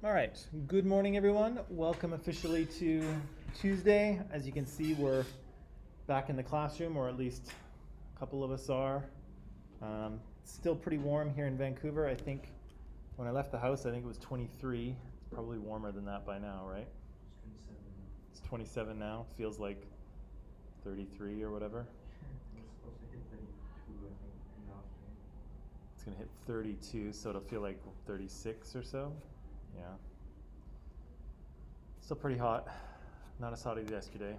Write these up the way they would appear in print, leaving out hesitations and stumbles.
All right, good morning everyone. Welcome officially to Tuesday. As you can see, we're back in the classroom, or at least a couple of us are. It's still pretty warm here in Vancouver. I think when I left the house, I think it was 23. It's probably warmer than that by now, right? It's 27 now. It's 27 now. Feels like 33 or whatever. It's supposed to hit 32, I think, in the afternoon. It's gonna hit 32, so it'll feel like 36 or so. Yeah. Still pretty hot. Not as hot as yesterday.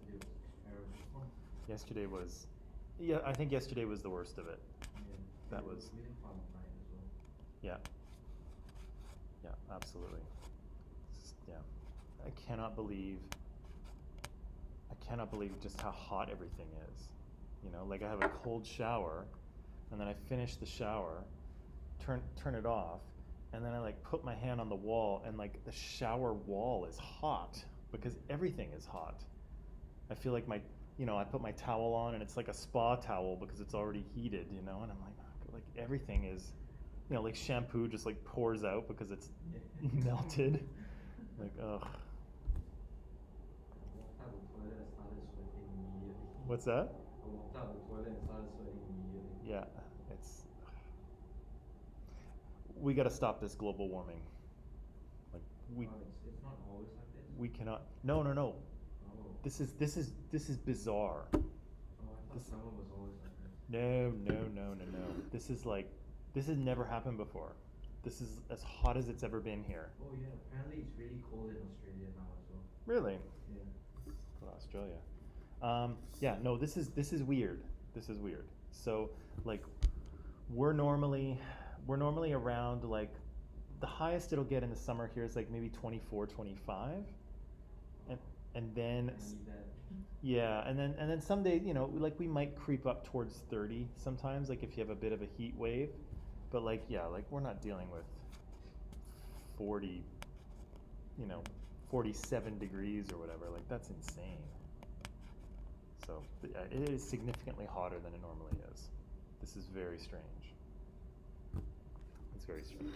Yesterday was terrible. Yesterday was, yeah, I think yesterday was the worst of it. Yeah. That It was, really hot at night as well. yeah, yeah, absolutely. Yeah, I cannot believe just how hot everything is. You know, like I have a cold shower, and then I finish the shower, turn it off, and then I like put my hand on the wall, and like the shower wall is hot because everything is hot. I feel like I put my towel on, and it's like a spa towel because it's already heated, and I'm like everything is, like shampoo just like pours out because it's melted. Like, ugh. I walked out of the toilet and started sweating immediately. What's that? I walked out of the toilet and started sweating immediately. Yeah, we got to stop this global warming. Like It's not always like this? we cannot. No. Oh. This is bizarre. Oh, I thought summer was always like this. No. This has never happened before. This is as hot as it's ever been here. Oh yeah, apparently it's really cold in Australia now as well. Really? Yeah. Well, Australia. Yeah, no, this is weird. This is weird. So like we're normally around like the highest it'll get in the summer here is like maybe 24, 25. And then yeah, and then some days, like we might creep up towards 30 sometimes, like if you have a bit of a heat wave. But like, yeah, like we're not dealing with 40, 47 degrees or whatever. Like that's insane. So it is significantly hotter than it normally is. This is very strange. It's very strange.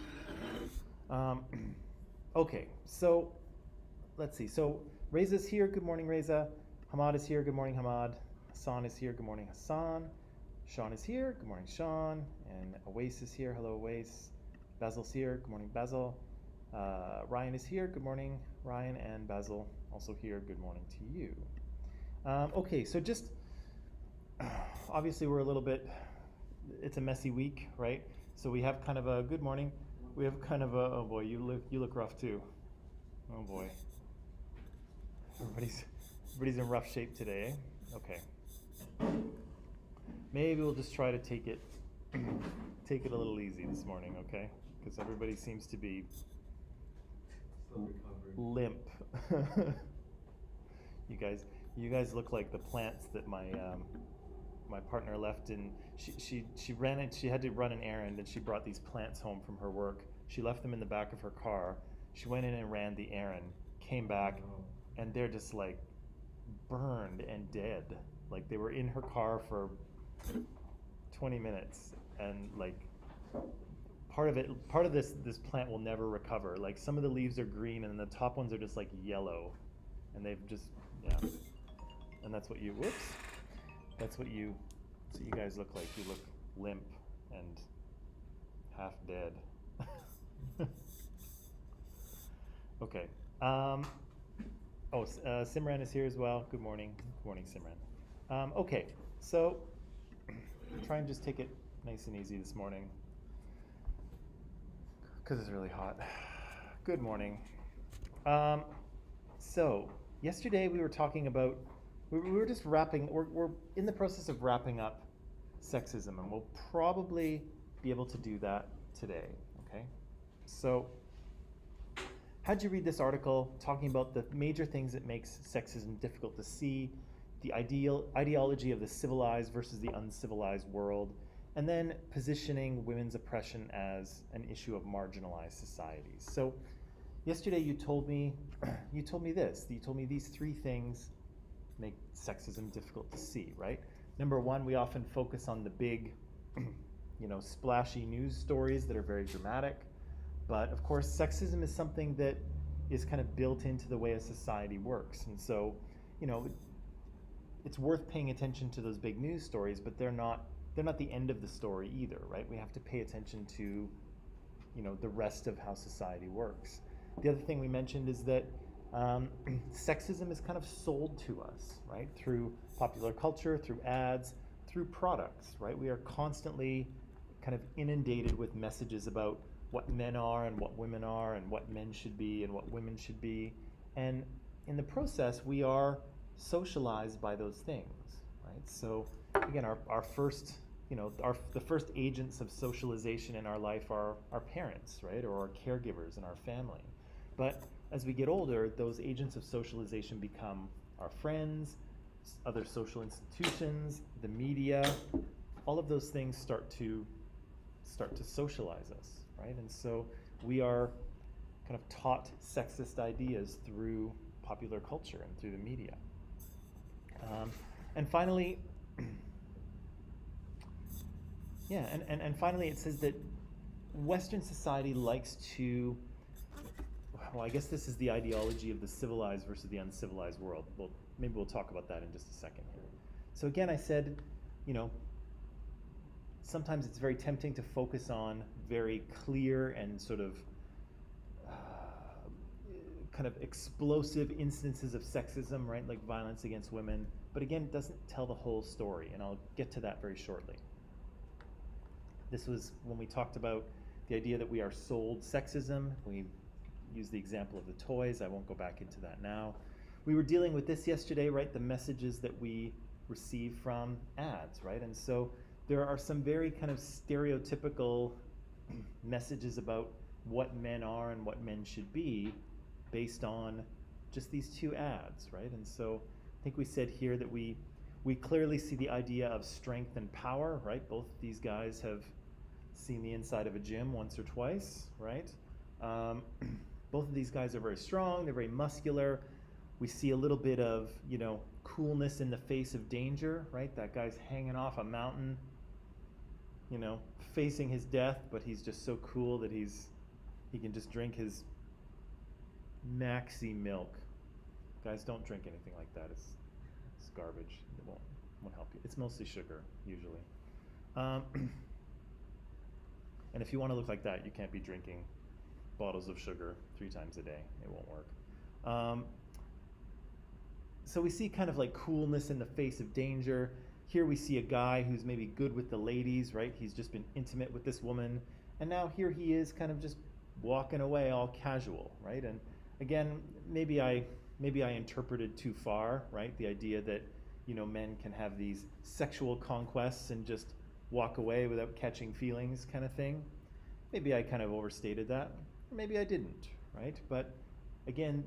Okay, so let's see. So Reza's here. Good morning, Reza. Hamad is here. Good morning, Hamad. Hassan is here. Good morning, Hassan. Sean is here. Good morning, Sean. And Awais is here. Hello, Awais. Basil's here. Good morning, Basil. Ryan is here. Good morning, Ryan. And Basil also here. Good morning to you. Okay, so just obviously we're a little bit, it's a messy week, right? So we have kind of a good morning. We have kind of a, oh boy, you look rough too. Oh boy. Everybody's in rough shape today. Okay. Maybe we'll just try to take it a little easy this morning, okay? Because everybody seems to be limp. You guys look like the plants that my partner left in. She ran it. She had to run an errand, and she brought these plants home from her work. She left them in the back of her car. She went in and ran the errand, came back, and they're just like burned and dead. Like they were in her car for 20 minutes, and like part of this plant will never recover. Like some of the leaves are green, and the top ones are just like yellow, and they've just and that's what you guys look like. You look limp and half dead. Okay. Simran is here as well. Good morning. Good morning, Simran. Okay, so try and just take it nice and easy this morning because it's really hot. Good morning. So yesterday we were talking about, we were just wrapping, we're in the process of wrapping up sexism, and we'll probably be able to do that today, okay? So how'd you read this article talking about the major things that makes sexism difficult to see, the ideology of the civilized versus the uncivilized world, and then positioning women's oppression as an issue of marginalized societies? So yesterday you told me these three things make sexism difficult to see, right? Number one, we often focus on the big splashy news stories that are very dramatic. But of course, sexism is something that is kind of built into the way a society works. And so, it's worth paying attention to those big news stories, but they're not the end of the story either, right? We have to pay attention to, the rest of how society works. The other thing we mentioned is that sexism is kind of sold to us, right? Through popular culture, through ads, through products, right? We are constantly kind of inundated with messages about what men are and what women are and what men should be and what women should be. And in the process, we are socialized by those things, right? So again, our first, the first agents of socialization in our life are our parents, right? Or our caregivers in our family. But as we get older, those agents of socialization become our friends, other social institutions, the media. All of those things start to socialize us, right? And so we are kind of taught sexist ideas through popular culture and through the media. And finally, and finally it says that Western society likes to, well, I guess this is the ideology of the civilized versus the uncivilized world. Well, maybe we'll talk about that in just a second here. So again, I said, sometimes it's very tempting to focus on very clear and sort of kind of explosive instances of sexism, right? Like violence against women. But again, it doesn't tell the whole story, and I'll get to that very shortly. This was when we talked about the idea that we are sold sexism. We used the example of the toys. I won't go back into that now. We were dealing with this yesterday, right? The messages that we receive from ads, right? And so there are some very kind of stereotypical messages about what men are and what men should be based on just these two ads, right? And so I think we said here that we clearly see the idea of strength and power, right? Both these guys have seen the inside of a gym once or twice, right? Both of these guys are very strong, they're very muscular. We see a little bit of, coolness in the face of danger, right? That guy's hanging off a mountain, facing his death, but he's just so cool that he can just drink his maxi milk. Guys, don't drink anything like that. It's garbage. It won't help you. It's mostly sugar, usually. And if you want to look like that, you can't be drinking bottles of sugar 3 times a day. It won't work. So we see kind of like coolness in the face of danger. Here we see a guy who's maybe good with the ladies, right? He's just been intimate with this woman. And now here he is kind of just walking away all casual, right? And again, maybe I interpreted too far, right? The idea that, men can have these sexual conquests and just walk away without catching feelings kind of thing. Maybe I kind of overstated that, or maybe I didn't, right? But again,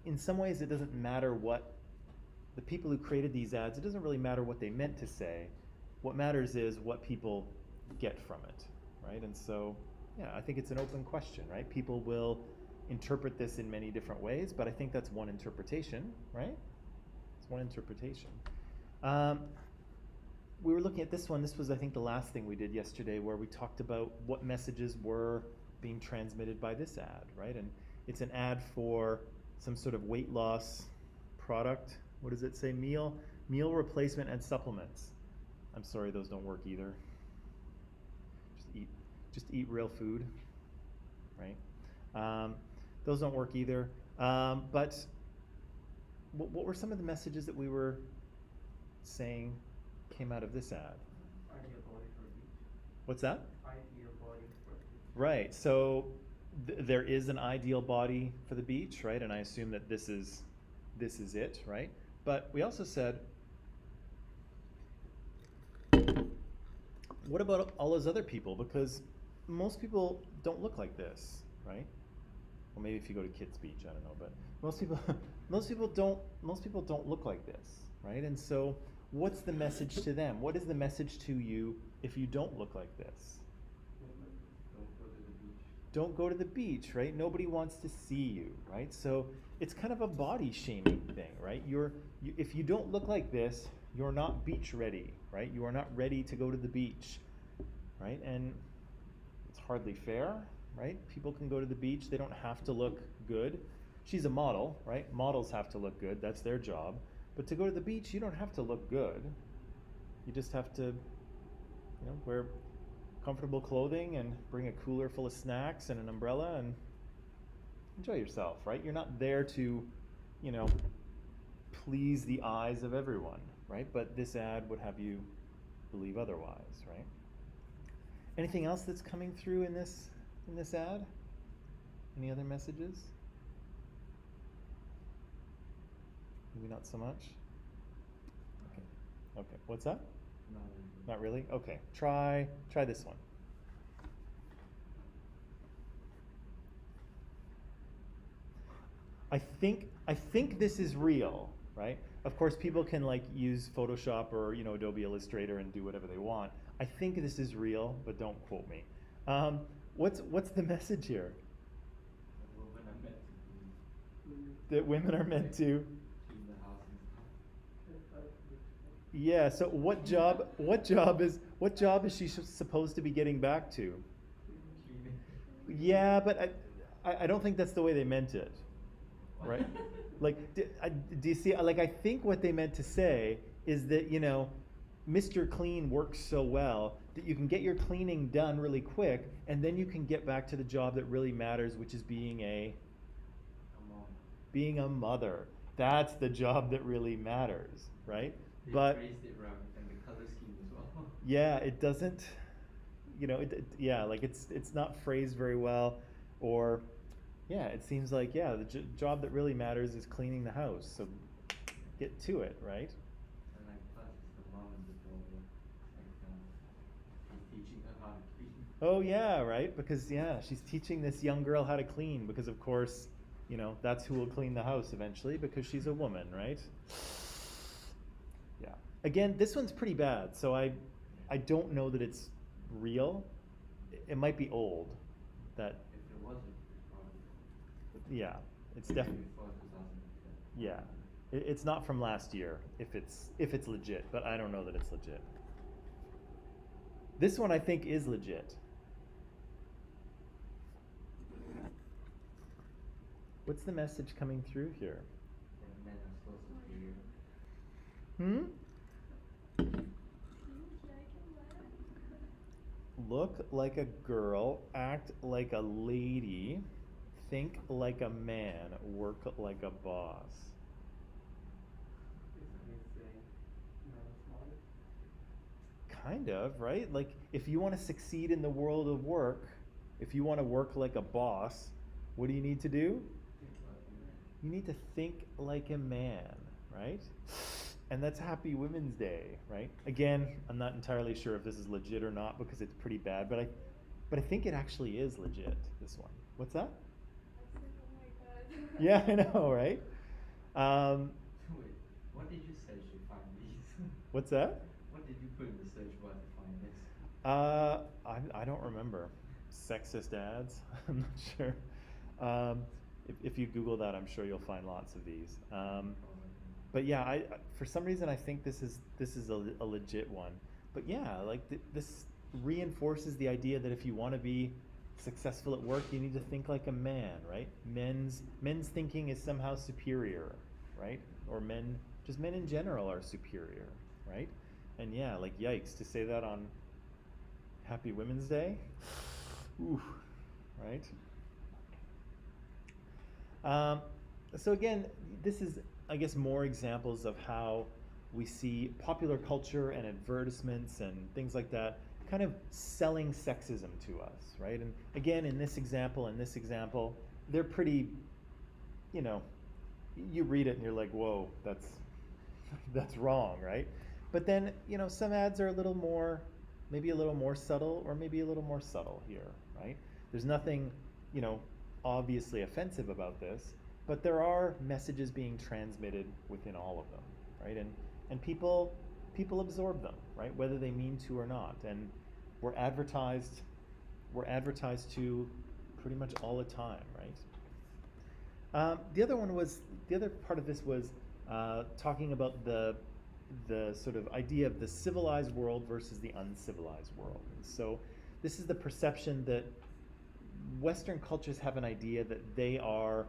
in some ways it doesn't matter what the people who created these ads, it doesn't really matter what they meant to say. What matters is what people get from it, right? And so, I think it's an open question, right? People will interpret this in many different ways, but I think that's one interpretation, right? It's one interpretation. We were looking at this one. This was, I think, the last thing we did yesterday, where we talked about what messages were being transmitted by this ad, right? And it's an ad for some sort of weight loss product. What does it say? Meal replacement and supplements. I'm sorry, those don't work either. Just eat real food, right? Those don't work either. But what were some of the messages that we were saying came out of this ad? Ideal body for a beach. What's that? Ideal body for a beach. Right. So there is an ideal body for the beach, right? And I assume that this is it, right? But we also said, what about all those other people? Because most people don't look like this, right? Well, maybe if you go to Kids Beach, I don't know, but most people don't look like this, right? And so, what's the message to them? What is the message to you if you don't look like this? Don't go to the beach. Don't go to the beach, right? Nobody wants to see you, right? So it's kind of a body shaming thing, right? If you don't look like this, you're not beach ready, right? You are not ready to go to the beach. right? And it's hardly fair, right? People can go to the beach, they don't have to look good. She's a model, right? Models have to look good, that's their job. But to go to the beach, you don't have to look good. You just have to, wear comfortable clothing and bring a cooler full of snacks and an umbrella and enjoy yourself, right? You're not there to, please the eyes of everyone, right? But this ad would have you believe otherwise, right? Anything else that's coming through in this ad? Any other messages? Maybe not so much. Okay. What's that? Not really. Okay. Try this one. I think this is real, right? Of course, people can use Photoshop or Adobe Illustrator and do whatever they want. I think this is real, but don't quote me. What's the message here? That women are meant to. Yeah. So what job is she supposed to be getting back to? Yeah, but I don't think that's the way they meant it. Right? Do you see, I think what they meant to say is that, Mr. Clean works so well that you can get your cleaning done really quick, and then you can get back to the job that really matters, which is being a mother. That's the job that really matters, right? They But phrased it wrong and the color scheme as well. yeah, it doesn't, it's not phrased very well, or yeah, it seems like, the job that really matters is cleaning the house, so get to it, right? And plus it's the mom and the daughter. He's teaching her how to clean. Oh yeah, right, because she's teaching this young girl how to clean, because of course, that's who will clean the house eventually, because she's a woman, right? Yeah. Again, this one's pretty bad, so I don't know that it's real. It might be old. That If it wasn't, it's probably. yeah, it's definitely Before 2010. yeah. It's not from last year if it's legit, but I don't know that it's legit. This one I think is legit. What's the message coming through here? And men are so superior. Look like a girl, act like a lady, think like a man, work like a boss. Kind of, right? Like, if you want to succeed in the world of work, if you want to work like a boss, what do you need to do? You need to think like a man, right? And that's Happy Women's Day, right? Again, I'm not entirely sure if this is legit or not because it's pretty bad, but I think it actually is legit, this one. What's that? I said, oh my god. Yeah, I know, right? Wait, what did you search to find these? What's that? What did you put in the search bar to find this? I don't remember. Sexist ads? I'm not sure. If you Google that, I'm sure you'll find lots of these. But yeah, for some reason I think this is a legit one. But yeah, this reinforces the idea that if you want to be successful at work, you need to think like a man, right? Men's thinking is somehow superior, right? Or men in general are superior, right? And yeah, yikes, to say that on Happy Women's Day? Ooh, right? So again, this is, I guess, more examples of how we see popular culture and advertisements and things like that kind of selling sexism to us, right? And again, in this example, they're pretty, you read it and you're like, whoa, that's wrong, right? But then, some ads are maybe a little more subtle, or maybe a little more subtle here, right? There's nothing, obviously offensive about this, but there are messages being transmitted within all of them, right? And people absorb them, right? Whether they mean to or not. And we're advertised to pretty much all the time, right? The other part of this was talking about the the sort of idea of the civilized world versus the uncivilized world. And so this is the perception that Western cultures have an idea that they are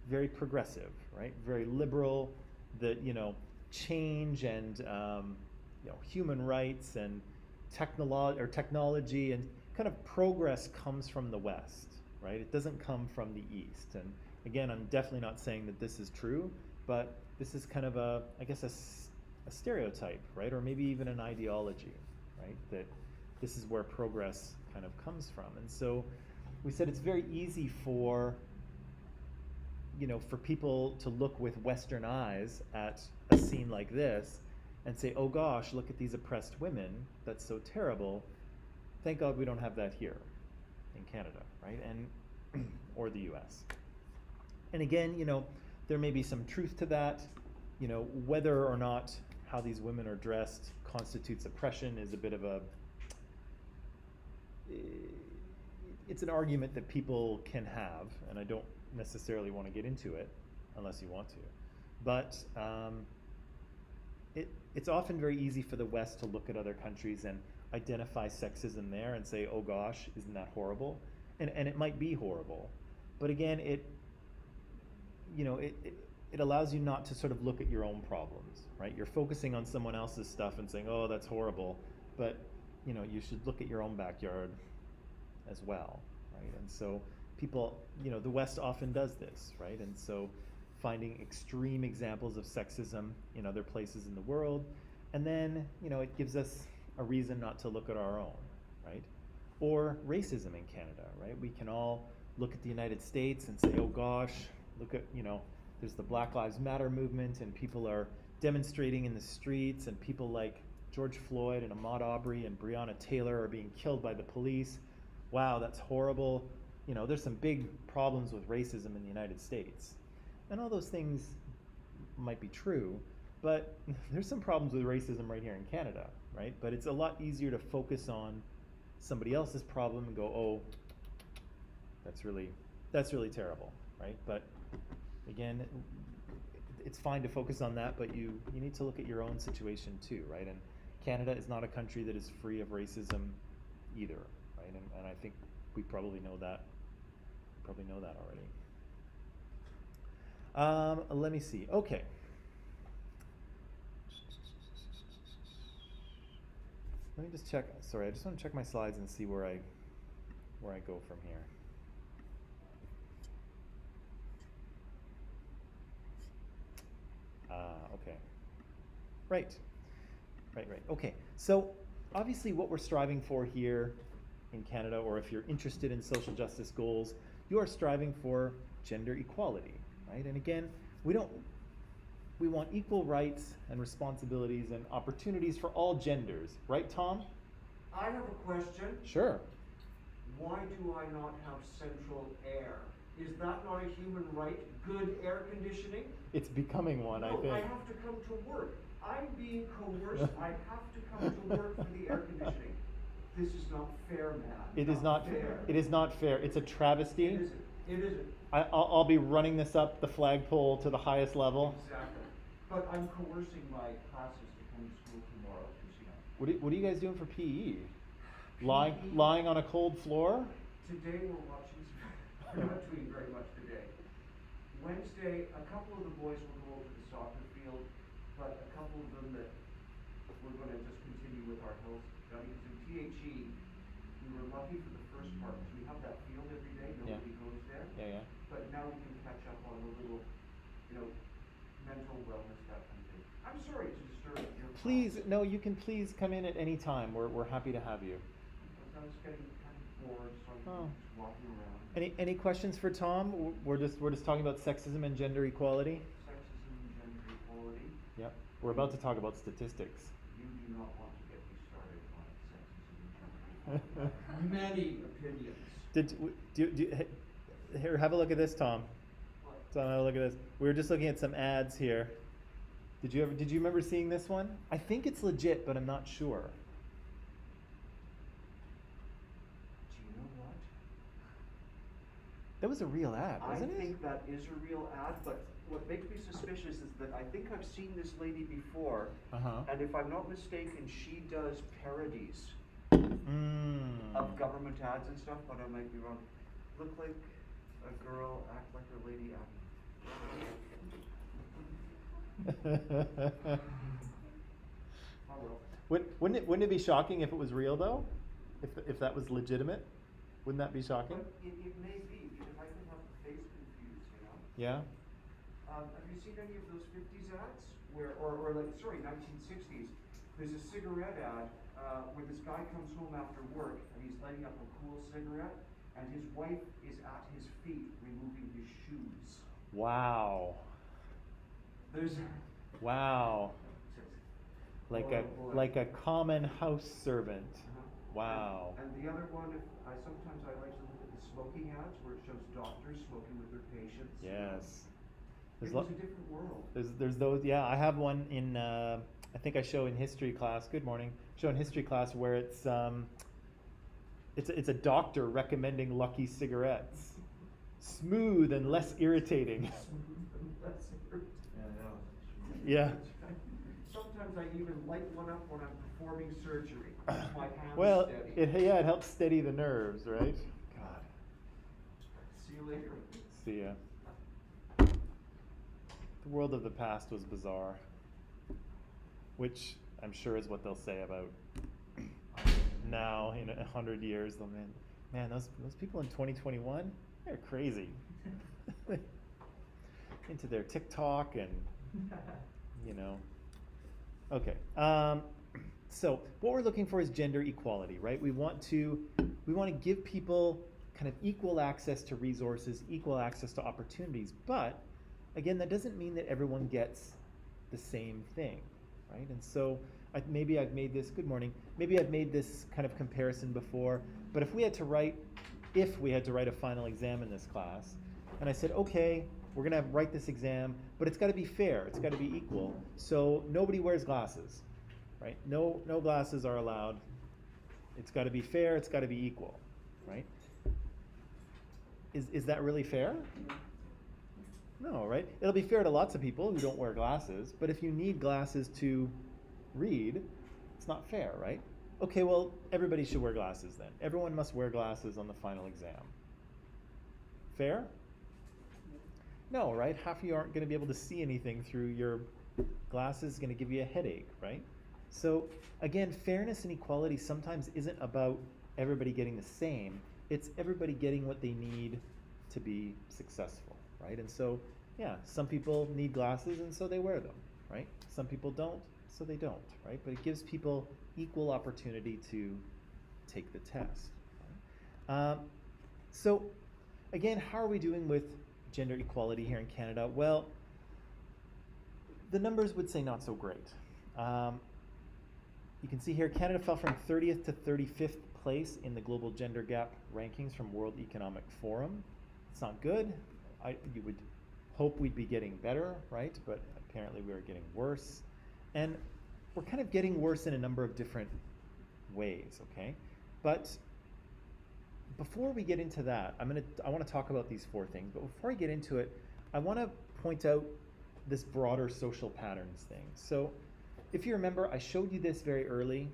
very progressive, right? Very liberal, that, change and, human rights and technology and kind of progress comes from the West, right? It doesn't come from the East. And again, I'm definitely not saying that this is true, but this is kind of a stereotype, right? Or maybe even an ideology, right? That this is where progress kind of comes from. And so we said it's very easy for people to look with Western eyes at a scene like this and say, oh gosh, look at these oppressed women, that's so terrible. Thank God we don't have that here in Canada, right? And or the US. And again, there may be some truth to that. Whether or not how these women are dressed constitutes oppression is a bit of it's an argument that people can have, and I don't necessarily want to get into it unless you want to. But it's often very easy for the West to look at other countries and identify sexism there and say, oh gosh, isn't that horrible? And it might be horrible. But again, it allows you not to sort of look at your own problems, right? You're focusing on someone else's stuff and saying, oh, that's horrible. But, you should look at your own backyard as well, right? And so people, the West often does this, right? And so finding extreme examples of sexism in other places in the world, and then, it gives us a reason not to look at our own, right? Or racism in Canada, right? We can all look at the United States and say, oh gosh, look at, there's the Black Lives Matter movement and people are demonstrating in the streets and people like George Floyd and Ahmaud Arbery and Breonna Taylor are being killed by the police. Wow, that's horrible. There's some big problems with racism in the United States. And all those things might be true, but there's some problems with racism right here in Canada, right? But it's a lot easier to focus on somebody else's problem and go, oh, that's really terrible, right? But again, it's fine to focus on that, but you need to look at your own situation too, right? And Canada is not a country that is free of racism either, right? And I think we probably know that. Already. Let me see. Okay. Let me just check. Sorry, I just want to check my slides and see where I go from here. Okay. Right. Okay. So obviously what we're striving for here in Canada, or if you're interested in social justice goals, you are striving for gender equality, right? And again, we want equal rights and responsibilities and opportunities for all genders, right, Tom? I have a question. Sure. Why do I not have central air? Is that not a human right? Good air conditioning? It's becoming one, no, I think. I have to come to work. I'm being coerced. I have to come to work for the air conditioning. This is not fair, man. It is not fair. It is not fair. It's a travesty. It isn't. It isn't. I'll be running this up the flagpole to the highest level. Exactly. But I'm coercing my classes to come to school tomorrow. What are you guys doing for PE? Lying on a cold floor? Today we're watching. We're not doing very much today. Wednesday, a couple of the boys will go over to the soccer field, but a couple of them that we're going to just continue with our hill study. Because in THE, we were lucky for the first part because we have that field every day. Nobody goes there. Yeah. But now we can catch up on a little, mental wellness, that kind of thing. I'm sorry to disturb your Please, class. no, you can please come in at any time. We're happy to have you. I was getting kind of bored, so I'm just walking around. Any questions for Tom? We're just talking about sexism and gender equality. Sexism and gender equality. Yep. We're about to talk about statistics. You do not want to get me started on sexism and gender equality. Many opinions. Here, have a look at this, Tom. What? Tom, have a look at this. We were just looking at some ads here. Did you remember seeing this one? I think it's legit, but I'm not sure. Do you know what? That was a real ad, wasn't it? I think that is a real ad, but what makes me suspicious is that I think I've seen this lady before, Uh-huh. and if I'm not mistaken, she does parodies Mm. of government ads and stuff, but I might be wrong. Look like a girl, act like a lady, Oh well. Wouldn't it be shocking if it was real though? If that was legitimate? Wouldn't that be shocking? But it may be, because I can have the face confused, you know? Yeah? Have you seen any of those 50s ads? Or like, sorry, 1960s. There's a cigarette ad where this guy comes home after work and he's lighting up a cool cigarette, and his wife is at his feet removing his shoes. Wow. There's Wow. Like Oh, a boy. like a common house servant. Uh-huh. Wow. And the other one, sometimes I like to look at the smoking ads where it shows doctors smoking with their patients. Yes. It was a different world. There's those. Yeah, I have one in. I think I show in history class. Good morning. Show in history class where it's a doctor recommending Lucky cigarettes, smooth and less irritating. Yeah. Sometimes I even light one up when I'm performing surgery. My hands Well, steady. it helps steady the nerves, right? God. See you later. See ya. The world of the past was bizarre, which I'm sure is what they'll say about now in 100 years. They'll man, those people in 2021, they're crazy. Into their TikTok and Okay. So what we're looking for is gender equality, right? We want to give people kind of equal access to resources, equal access to opportunities, but again, that doesn't mean that everyone gets the same thing, right? And so maybe I've made this, good morning, maybe I've made this kind of comparison before, but if we had to write a final exam in this class, and I said, okay, we're gonna write this exam, but it's gotta be fair, it's gotta be equal, so nobody wears glasses, right? No glasses are allowed. It's gotta be fair, it's gotta be equal, right? Is that really fair? No, right? It'll be fair to lots of people who don't wear glasses, but if you need glasses to read, it's not fair, right? Okay, well, everybody should wear glasses then. Everyone must wear glasses on the final exam. Fair? No, right? Half of you aren't going to be able to see anything through your glasses, is going to give you a headache, right? So, again, fairness and equality sometimes isn't about everybody getting the same. It's everybody getting what they need to be successful, right? And so, yeah, some people need glasses and so they wear them, right? Some people don't, so they don't, right? But it gives people equal opportunity to take the test. Right? So, again, how are we doing with gender equality here in Canada? Well, the numbers would say not so great. You can see here Canada fell from 30th to 35th place in the global gender gap rankings from World Economic Forum. It's not good. You would hope we'd be getting better, right? But apparently we are getting worse. And we're kind of getting worse in a number of different ways, okay? But before we get into that, I want to talk about these four things. But before I get into it, I want to point out this broader social patterns thing. So if you remember, I showed you this very early,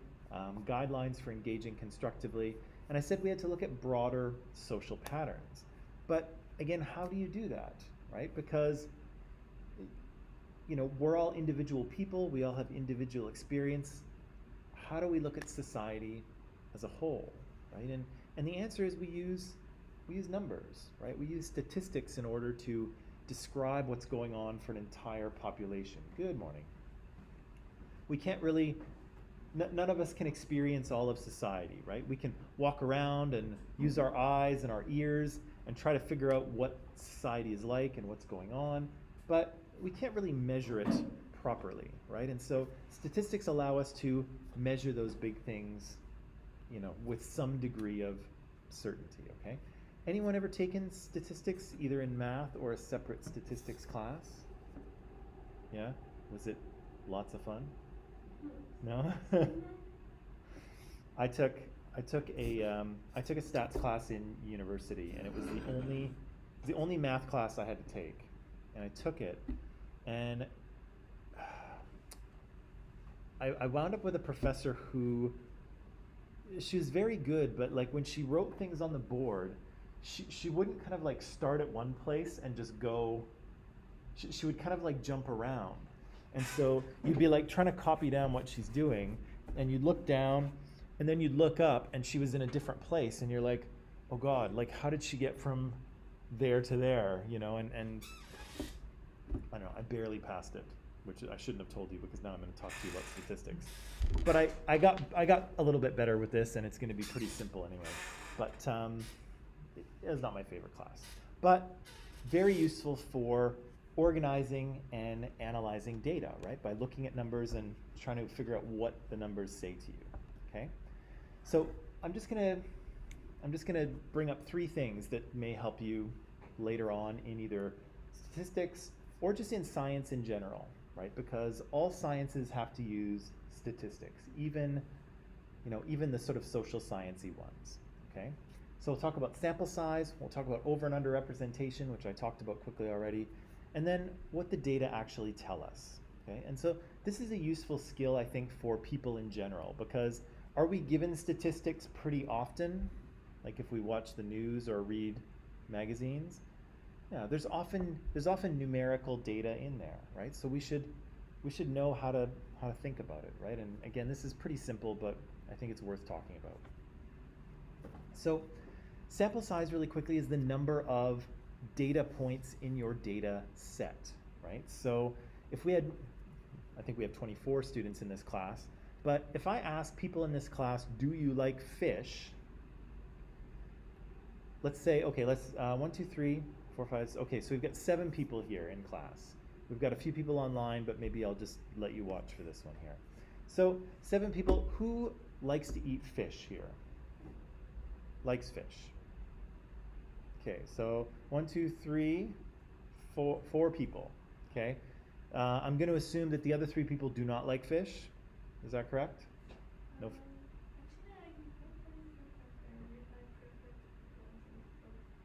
guidelines for engaging constructively, and I said we had to look at broader social patterns. But again, how do you do that, right? Because we're all individual people, we all have individual experience. How do we look at society as a whole, right? And the answer is we use numbers, right? We use statistics in order to describe what's going on for an entire population. Good morning. We can't really, none of us can experience all of society, right? We can walk around and use our eyes and our ears and try to figure out what society is like and what's going on, but we can't really measure it properly, right? And so statistics allow us to measure those big things, with some degree of certainty, okay? Anyone ever taken statistics either in math or a separate statistics class? Yeah? Was it lots of fun? No? I took a stats class in university, and it was the only math class I had to take. and I took it, and I wound up with a professor who, she was very good, but like when she wrote things on the board, she wouldn't kind of like start at one place and just go, she would kind of like jump around. And so you'd be like trying to copy down what she's doing, and you'd look down, and then you'd look up, and she was in a different place, and you're like, oh God, like how did she get from there to there, you know? And I don't know, I barely passed it, which I shouldn't have told you because now I'm going to talk to you about statistics. But I got a little bit better with this, and it's going to be pretty simple anyway. But it was not my favorite class. But very useful for organizing and analyzing data, right? By looking at numbers and trying to figure out what the numbers say to you, okay? So I'm just gonna bring up 3 things that may help you later on in either statistics or just in science in general, right? Because all sciences have to use statistics, even the sort of social sciencey ones, okay? So we'll talk about sample size, we'll talk about over and under representation, which I talked about quickly already, and then what the data actually tell us, okay? And so this is a useful skill, I think, for people in general, because are we given statistics pretty often? Like if we watch the news or read magazines? Yeah, there's often numerical data in there, right? So we should know how to think about it, right? And again, this is pretty simple, but I think it's worth talking about. So sample size, really quickly, is the number of data points in your data set, right? So if we had, I think we have 24 students in this class, but if I ask people in this class, do you like fish? Let's say, okay, let's 1, 2, 3, 4, 5. Okay, so we've got 7 people here in class. We've got a few people online, but maybe I'll just let you watch for this one here. So 7 people. Who likes to eat fish here? Likes fish. Okay, so 1, 2, 3, 4 people. Okay, I'm going to assume that the other 3 people do not like fish. Is that correct? No.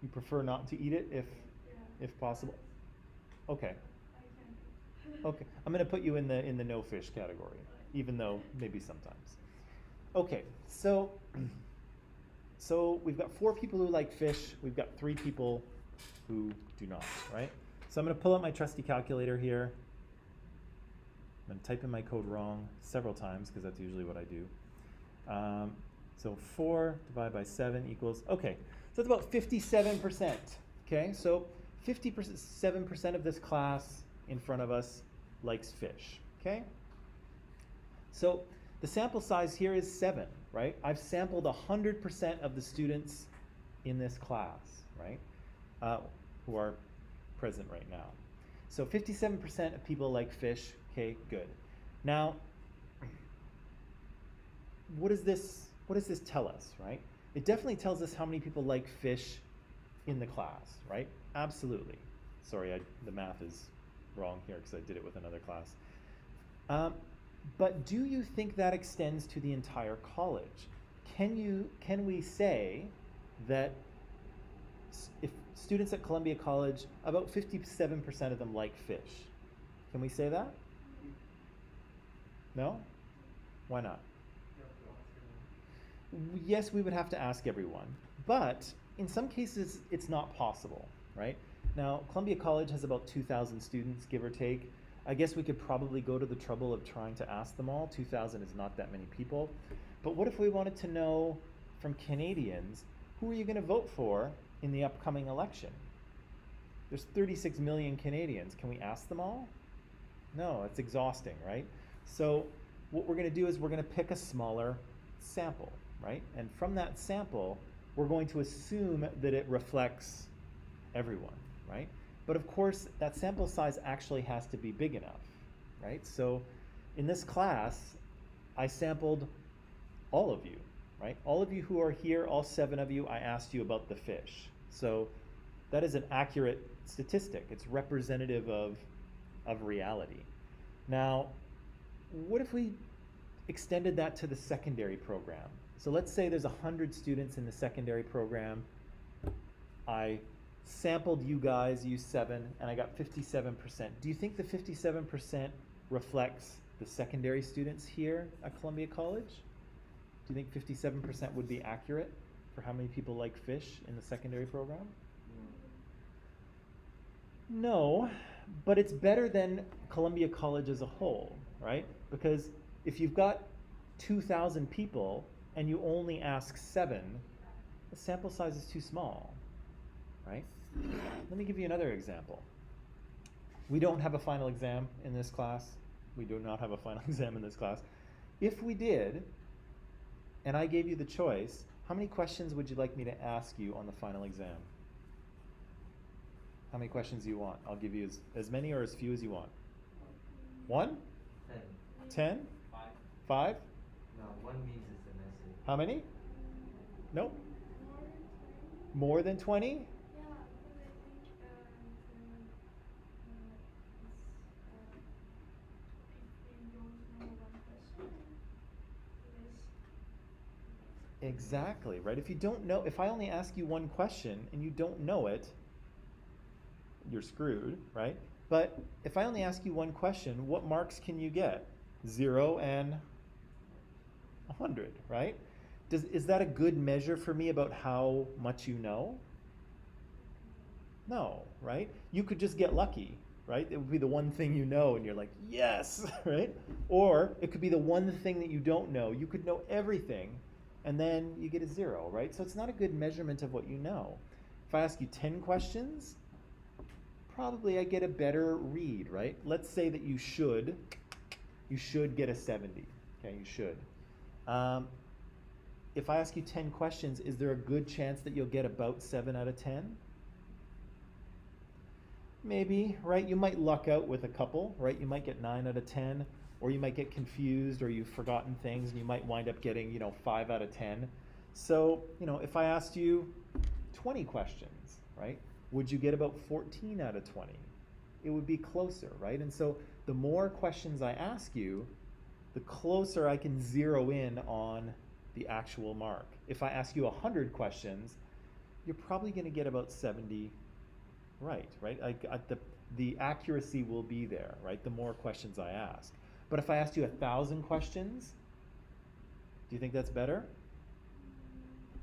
You prefer not to eat it if possible? Okay. Okay. I'm going to put you in the no fish category, even though maybe sometimes. Okay. So we've got 4 people who like fish. We've got 3 people who do not, right? So I'm going to pull out my trusty calculator here. I'm going to type in my code wrong several times because that's usually what I do. So 4 divided by 7 equals, okay, so it's about 57%, okay? So 57% of this class in front of us likes fish, okay? So the sample size here is 7, right? I've sampled 100% of the students in this class, right? Who are present right now. So 57% of people like fish, okay, good. Now, what does this tell us, right? It definitely tells us how many people like fish in the class, right? Absolutely. Sorry, the math is wrong here because I did it with another class. But do you think that extends to the entire college? Can we say that if students at Columbia College, about 57% of them like fish? Can we say that? No? Why not? Yes, we would have to ask everyone, but in some cases it's not possible, right? Now, Columbia College has about 2,000 students, give or take. I guess we could probably go to the trouble of trying to ask them all. 2,000 is not that many people. But what if we wanted to know from Canadians, who are you going to vote for in the upcoming election? There's 36 million Canadians. Can we ask them all? No, it's exhausting, right? So what we're going to do is we're going to pick a smaller sample, right? And from that sample, we're going to assume that it reflects everyone, right? But of course, that sample size actually has to be big enough, right? So in this class, I sampled all of you, right? All of you who are here, all 7 of you, I asked you about the fish. So that is an accurate statistic. It's representative of reality. Now, what if we extended that to the secondary program? So let's say there's 100 students in the secondary program. I sampled you guys, you 7, and I got 57%. Do you think the 57% reflects the secondary students here at Columbia College? Do you think 57% would be accurate for how many people like fish in the secondary program? No, but it's better than Columbia College as a whole, right? Because if you've got 2,000 people and you only ask 7, the sample size is too small, right? Let me give you another example. We don't have a final exam in this class. We do not have a final exam in this class. If we did, and I gave you the choice, how many questions would you like me to ask you on the final exam? How many questions do you want? I'll give you as many or as few as you want. 1? 10. 10? 5. 5? No, 1 means it's a message. How many? Nope. More than 20? More than 20? Yeah, because I think it's, if we don't know one question, it is. Exactly, right? If you don't know, if I only ask you one question and you don't know it, you're screwed, right? But if I only ask you one question, what marks can you get? 0 and 100, right? Is that a good measure for me about how much you know? No, right? You could just get lucky, right? It would be the one thing you know and you're like, yes, right? Or it could be the one thing that you don't know. You could know everything and then you get a 0, right? So it's not a good measurement of what you know. If I ask you 10 questions, probably I get a better read, right? Let's say that you should get a 70, okay, you should. If I ask you 10 questions, is there a good chance that you'll get about 7 out of 10? Maybe, right? You might luck out with a couple, right? You might get 9 out of 10, or you might get confused, or you've forgotten things, and you might wind up getting, 5 out of 10. So, if I asked you 20 questions, right? Would you get about 14 out of 20? It would be closer, right? And so the more questions I ask you, the closer I can zero in on the actual mark. If I ask you 100 questions, you're probably going to get about 70 right? The accuracy will be there, right? The more questions I ask. But if I asked you 1,000 questions, do you think that's better?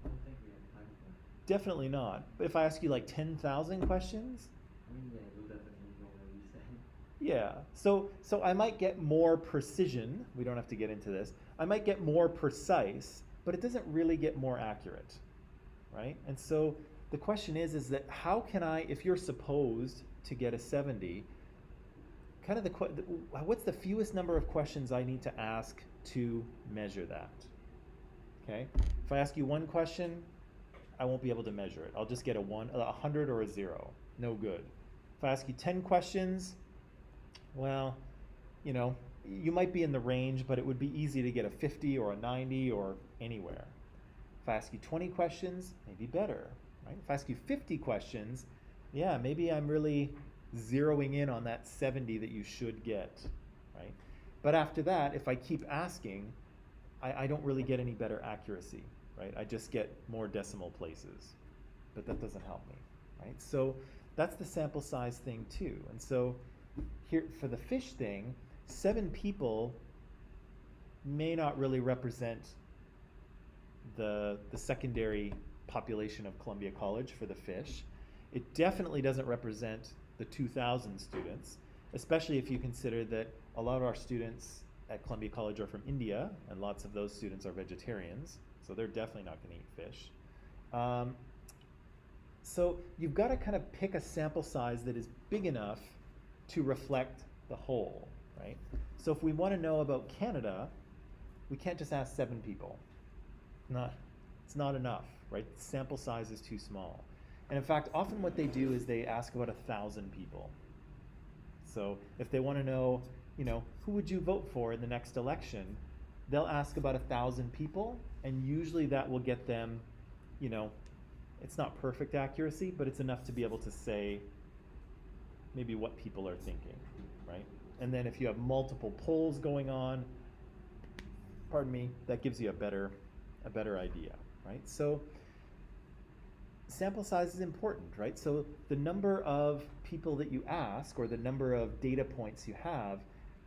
I don't think we have time for it. Definitely not. But if I ask you like 10,000 questions, I mean, yeah, you'll definitely know what we said. yeah. So I might get more precision. We don't have to get into this. I might get more precise, but it doesn't really get more accurate, right? And so the question is that how can I, if you're supposed to get a 70, kind of what's the fewest number of questions I need to ask to measure that? Okay. If I ask you one question, I won't be able to measure it. I'll just get a 100 or a 0. No good. If I ask you 10 questions, well, you might be in the range, but it would be easy to get a 50 or a 90 or anywhere. If I ask you 20 questions, maybe better, right? If I ask you 50 questions, yeah, maybe I'm really zeroing in on that 70 that you should get, right? But after that, if I keep asking, I don't really get any better accuracy, right? I just get more decimal places, but that doesn't help me, right? So that's the sample size thing too. And so here for the fish thing, 7 people may not really represent the secondary population of Columbia College for the fish. It definitely doesn't represent the 2,000 students, especially if you consider that a lot of our students at Columbia College are from India, and lots of those students are vegetarians, so they're definitely not going to eat fish. So you've got to kind of pick a sample size that is big enough to reflect the whole, right? So if we want to know about Canada, we can't just ask 7 people. It's not enough, right? The sample size is too small. And in fact, often what they do is they ask about 1,000 people. So if they want to know, who would you vote for in the next election, they'll ask about 1,000 people, and usually that will get them, it's not perfect accuracy, but it's enough to be able to say maybe what people are thinking, right? And then if you have multiple polls going on, that gives you a better idea, right? So sample size is important, right? So the number of people that you ask or the number of data points you have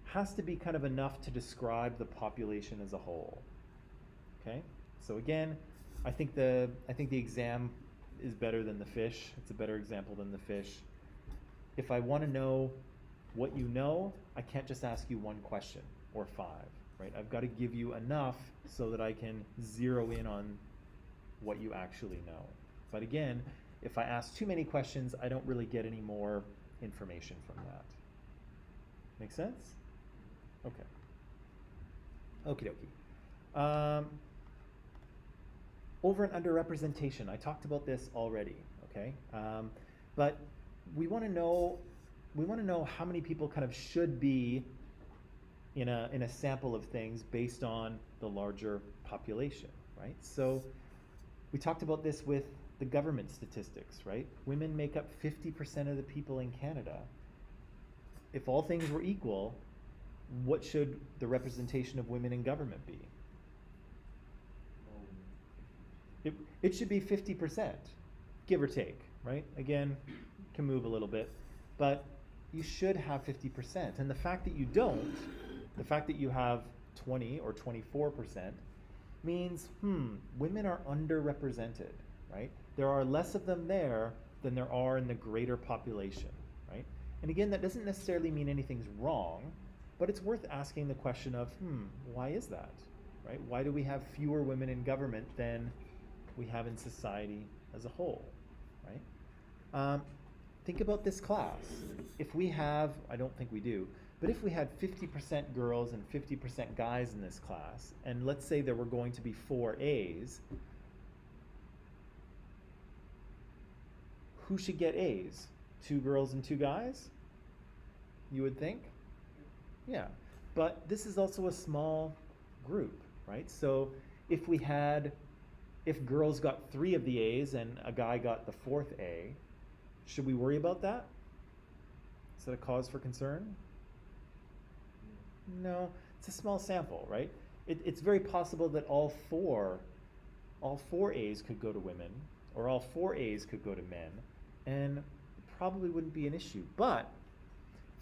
has to be kind of enough to describe the population as a whole. Okay? So again, I think the exam is better than the fish. It's a better example than the fish. If I want to know what you know, I can't just ask you one question or 5, right? I've got to give you enough so that I can zero in on what you actually know. But again, if I ask too many questions, I don't really get any more information from that. Make sense? Okay. Okie dokie. Over and under representation. I talked about this already. Okay, but we want to know how many people kind of should be in a sample of things based on the larger population, right? So we talked about this with the government statistics, right? Women make up 50% of the people in Canada. If all things were equal, what should the representation of women in government be? It should be 50%, give or take, right? Again, can move a little bit, but you should have 50%. And the fact that you don't, the fact that you have 20 or 24% means, women are underrepresented, right? There are less of them there than there are in the greater population, right? And again, that doesn't necessarily mean anything's wrong, but it's worth asking the question of, why is that, right? Why do we have fewer women in government than we have in society as a whole, right? Think about this class. If we have, I don't think we do, but if we had 50% girls and 50% guys in this class, and let's say there were going to be 4 A's, who should get A's? 2 girls and 2 guys? You would think? Yeah, but this is also a small group, right? So if girls got 3 of the A's and a guy got the 4th A, should we worry about that? Is that a cause for concern? No, it's a small sample, right? It's very possible that all four A's could go to women, or all 4 A's could go to men, and it probably wouldn't be an issue. But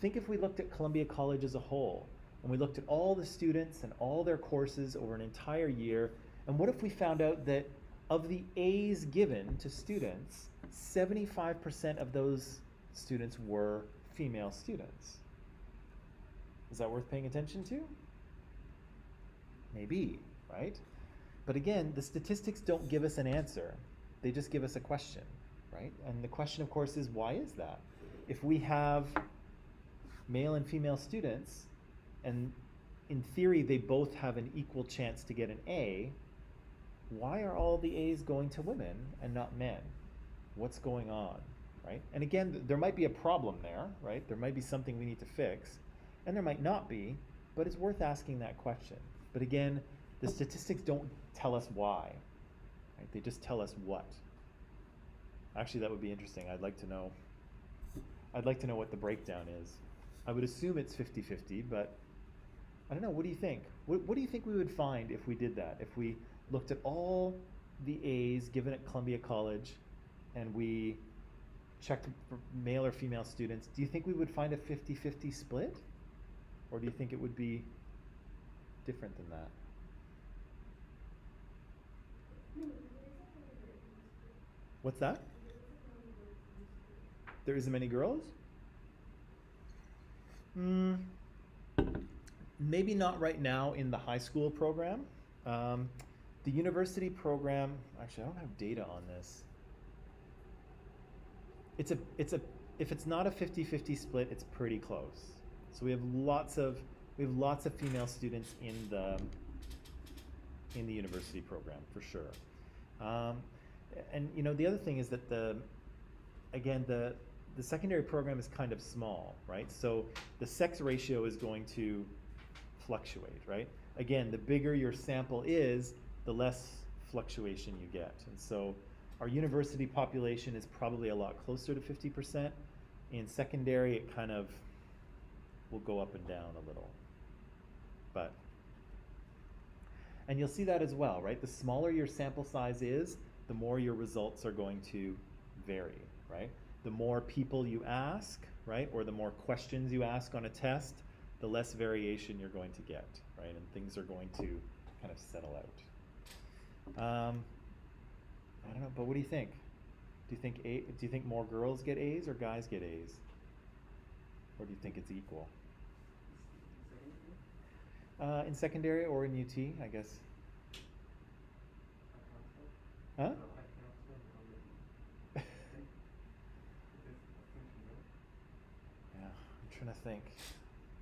think if we looked at Columbia College as a whole, and we looked at all the students and all their courses over an entire year, and what if we found out that of the A's given to students, 75% of those students were female students? Is that worth paying attention to? Maybe, right? But again, the statistics don't give us an answer. They just give us a question, right? And the question, of course, is why is that? If we have male and female students, and in theory they both have an equal chance to get an A, why are all the A's going to women and not men? What's going on, right? And again, there might be a problem there, right? There might be something we need to fix, and there might not be, but it's worth asking that question. But again, the statistics don't tell us why, right? They just tell us what. Actually, that would be interesting. I'd like to know what the breakdown is. I would assume it's 50-50, but I don't know. What do you think? What do you think we would find if we did that? If we looked at all the A's given at Columbia College and we checked for male or female students, do you think we would find a 50-50 split? Or do you think it would be different than that? What's that? There isn't many girls? Maybe not right now in the high school program. The university program, actually I don't have data on this. If it's not a 50-50 split, it's pretty close. So we have lots of female students in the university program for sure. And the other thing is that the secondary program is kind of small, right? So the sex ratio is going to fluctuate, right? Again, the bigger your sample is, the less fluctuation you get. And so our university population is probably a lot closer to 50%. In secondary, it kind of will go up and down a little. And you'll see that as well, right? The smaller your sample size is, the more your results are going to vary, right? The more people you ask, right, or the more questions you ask on a test, the less variation you're going to get, right? And things are going to kind of settle out. I don't know, but what do you think? Do you think more girls get A's or guys get A's? Or do you think it's equal? In secondary or in UT, I guess. Huh? Yeah, I'm trying to think.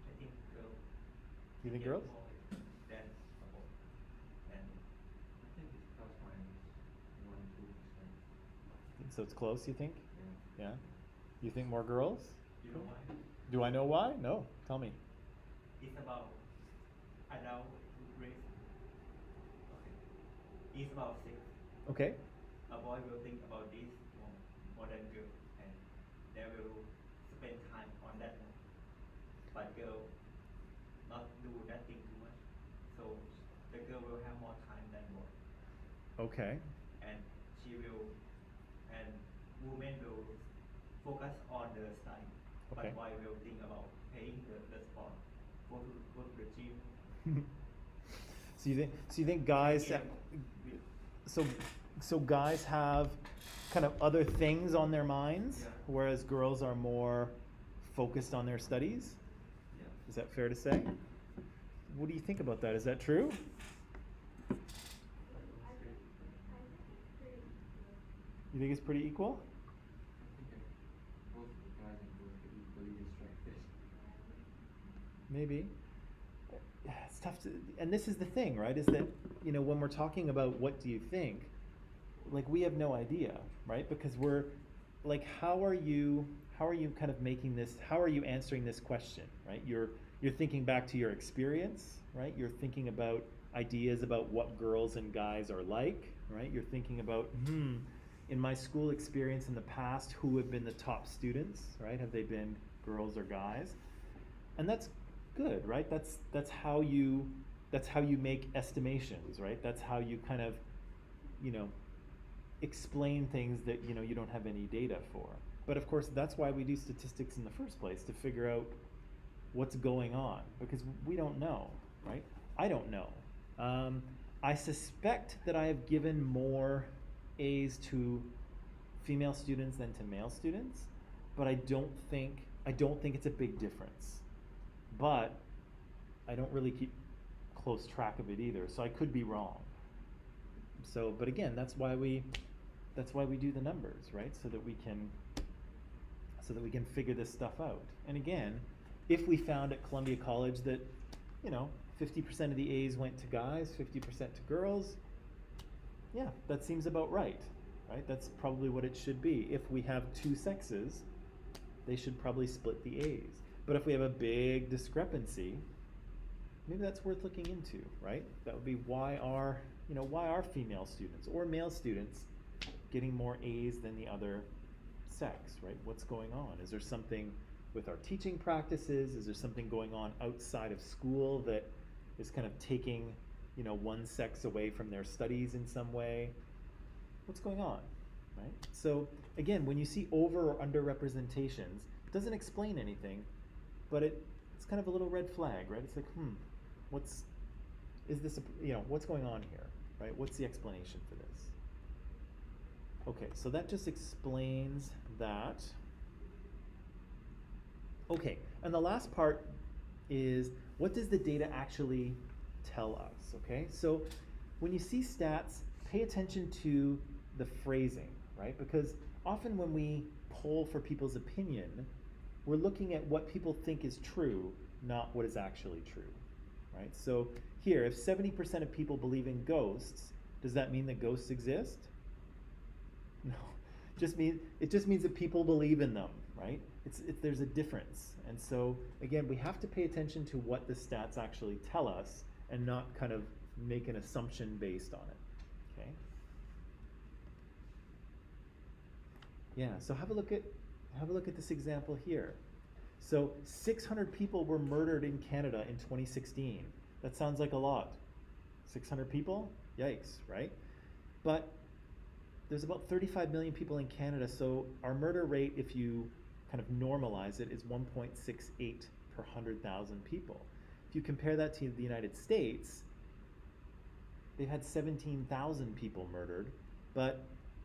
I think girls. You think get girls? more than couple. And I think it's plus minus 1-2%. So it's close, you think? Yeah. Yeah? You think more girls? You know why? Do I know why? No. Tell me. It's about adult race. Okay. It's about sex. Okay. A boy will think about this more than girl, and they will spend time on that one. But girl not do that thing too much, so the girl will have more time than boy, Okay. and she will, and women will focus on the study, Okay. but boy will think about playing the sport, go to the gym. So you think guys Yeah. so guys have kind of other things on their minds, Yeah. whereas girls are more focused on their studies? Yeah. Is that fair to say? What do you think about that? Is that true? I think it's pretty good. You think it's pretty equal? I think both guys and girls get equally distracted. Maybe. It's tough to, and this is the thing, right? Is that, you know, when we're talking about what do you think, like we have no idea, right? Because we're like, how are you kind of making this, how are you answering this question, right? You're thinking back to your experience, right? You're thinking about ideas about what girls and guys are like, right? You're thinking about, in my school experience in the past, who have been the top students, right? Have they been girls or guys? And that's good, right? That's how you make estimations, right? That's how you kind of, you know, explain things that, you know, you don't have any data for. But of course, that's why we do statistics in the first place, to figure out what's going on, because we don't know, right? I don't know. I suspect that I have given more A's to female students than to male students, but I don't think it's a big difference. But I don't really keep close track of it either, so I could be wrong. So, but again, that's why we do the numbers, right? So that we can figure this stuff out. And again, if we found at Columbia College that, you know, 50% of the A's went to guys, 50% to girls, yeah, that seems about right? That's probably what it should be. If we have two sexes, they should probably split the A's. But if we have a big discrepancy, maybe that's worth looking into, right? That would be why are female students or male students getting more A's than the other sex, right? What's going on? Is there something with our teaching practices? Is there something going on outside of school that is kind of taking, you know, one sex away from their studies in some way? What's going on, right? So again, when you see over or under representations, it doesn't explain anything, but it's kind of a little red flag, right? It's like, what's going on here, right? What's the explanation for this? Okay, so that just explains that. Okay, and the last part is, what does the data actually tell us, okay? So when you see stats, pay attention to the phrasing, right? Because often when we poll for people's opinion, we're looking at what people think is true, not what is actually true, right? So here, if 70% of people believe in ghosts, does that mean that ghosts exist? No, it just means that people believe in them, right? There's a difference. And so again, we have to pay attention to what the stats actually tell us and not kind of make an assumption based on it, okay? Yeah, so have a look at this example here. So 600 people were murdered in Canada in 2016. That sounds like a lot. 600 people? Yikes, right? But there's about 35 million people in Canada, so our murder rate, if you kind of normalize it, is 1.68 per 100,000 people. If you compare that to the United States, they've had 17,000 people murdered, but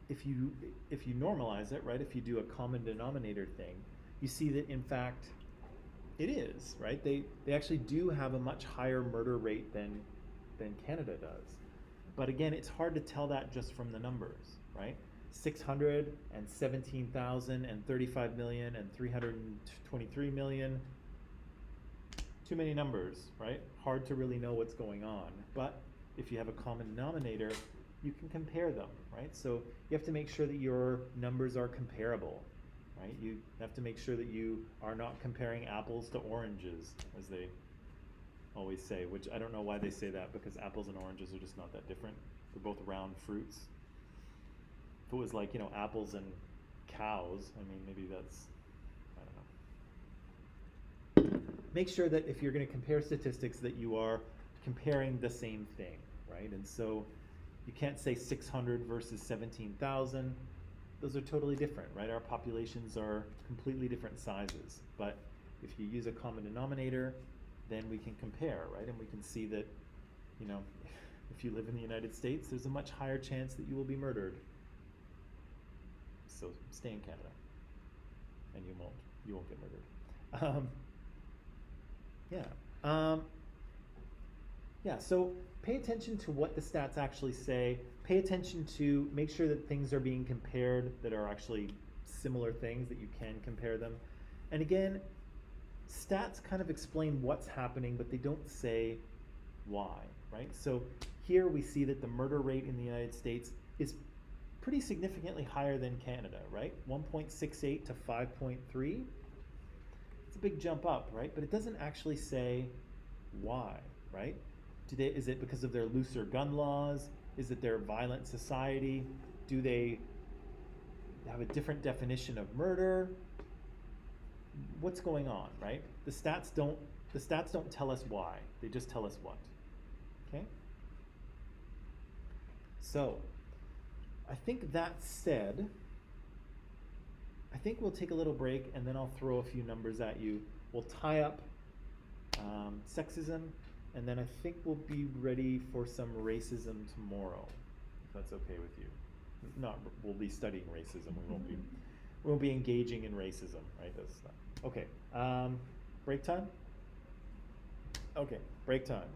if you normalize it, right, if you do a common denominator thing, you see that in fact it is, right? They actually do have a much higher murder rate than Canada does. But again, it's hard to tell that just from the numbers, right? 600 and 17,000 and 35 million and 323 million. Too many numbers, right? Hard to really know what's going on. But if you have a common denominator, you can compare them, right? So you have to make sure that your numbers are comparable, right? You have to make sure that you are not comparing apples to oranges, as they always say, which I don't know why they say that, because apples and oranges are just not that different. They're both round fruits. If it was like, apples and cows, I mean, maybe that's, I don't know. Make sure that if you're going to compare statistics that you are comparing the same thing, right? And so you can't say 600 versus 17,000. Those are totally different, right? Our populations are completely different sizes. But if you use a common denominator, then we can compare, right? And we can see that, if you live in the United States, there's a much higher chance that you will be murdered. So stay in Canada, and you won't get murdered. So pay attention to what the stats actually say. Pay attention to, make sure that things are being compared that are actually similar things, that you can compare them. And again, stats kind of explain what's happening, but they don't say why, right? So here we see that the murder rate in the United States is pretty significantly higher than Canada, right? 1.68 to 5.3. It's a big jump up, right? But it doesn't actually say why, right? Is it because of their looser gun laws? Is it their violent society? Do they have a different definition of murder? What's going on, right? The stats don't tell us why. They just tell us what. Okay? So, I think that said, I think we'll take a little break and then I'll throw a few numbers at you. We'll tie up sexism, and then I think we'll be ready for some racism tomorrow, if that's okay with you. If not, we'll be studying racism. We won't be engaging in racism, right? That's stuff. Okay. Break time? Okay, break time.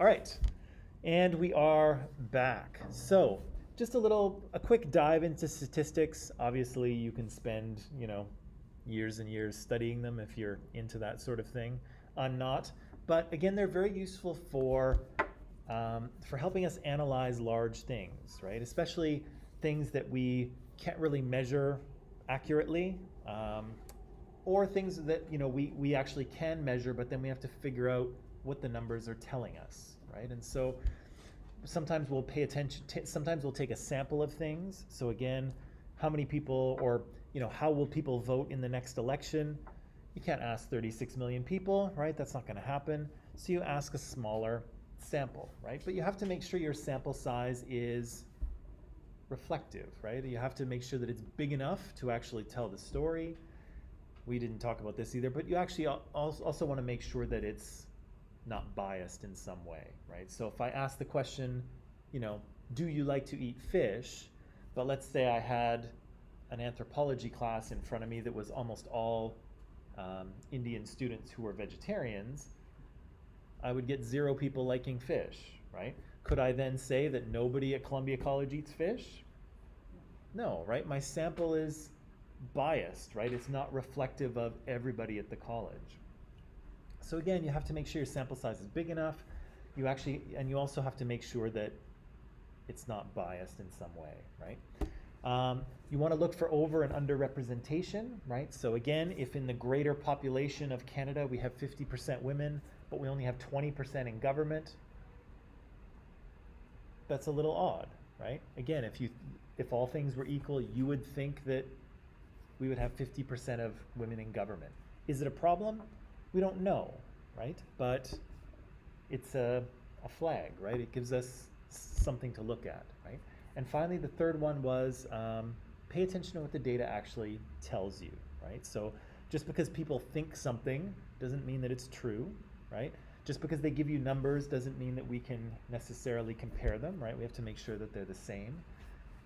All right, and we are back. So, just a quick dive into statistics. Obviously, you can spend, years and years studying them if you're into that sort of thing. I'm not, but again, they're very useful for helping us analyze large things, right? Especially things that we can't really measure accurately, or things that we actually can measure, but then we have to figure out what the numbers are telling us, right? And so sometimes we'll pay attention. Sometimes we'll take a sample of things. So again, how many people, or how will people vote in the next election? You can't ask 36 million people, right? That's not going to happen. So you ask a smaller sample, right? But you have to make sure your sample size is reflective, right? You have to make sure that it's big enough to actually tell the story. We didn't talk about this either, but you actually also want to make sure that it's not biased in some way, right? So if I ask the question, do you like to eat fish? But let's say I had an anthropology class in front of me that was almost all Indian students who were vegetarians, I would get 0 people liking fish, right? Could I then say that nobody at Columbia College eats fish? No, right? My sample is biased, right? It's not reflective of everybody at the college. So again, you have to make sure your sample size is big enough. And you also have to make sure that it's not biased in some way, right? You want to look for over and under representation, right? So again, if in the greater population of Canada we have 50% women, but we only have 20% in government, that's a little odd, right? Again, if all things were equal, you would think that we would have 50% of women in government. Is it a problem? We don't know, right? But it's a flag, right? It gives us something to look at, right? And finally, the third one was pay attention to what the data actually tells you, right? So just because people think something doesn't mean that it's true, right? Just because they give you numbers doesn't mean that we can necessarily compare them, right? We have to make sure that they're the same.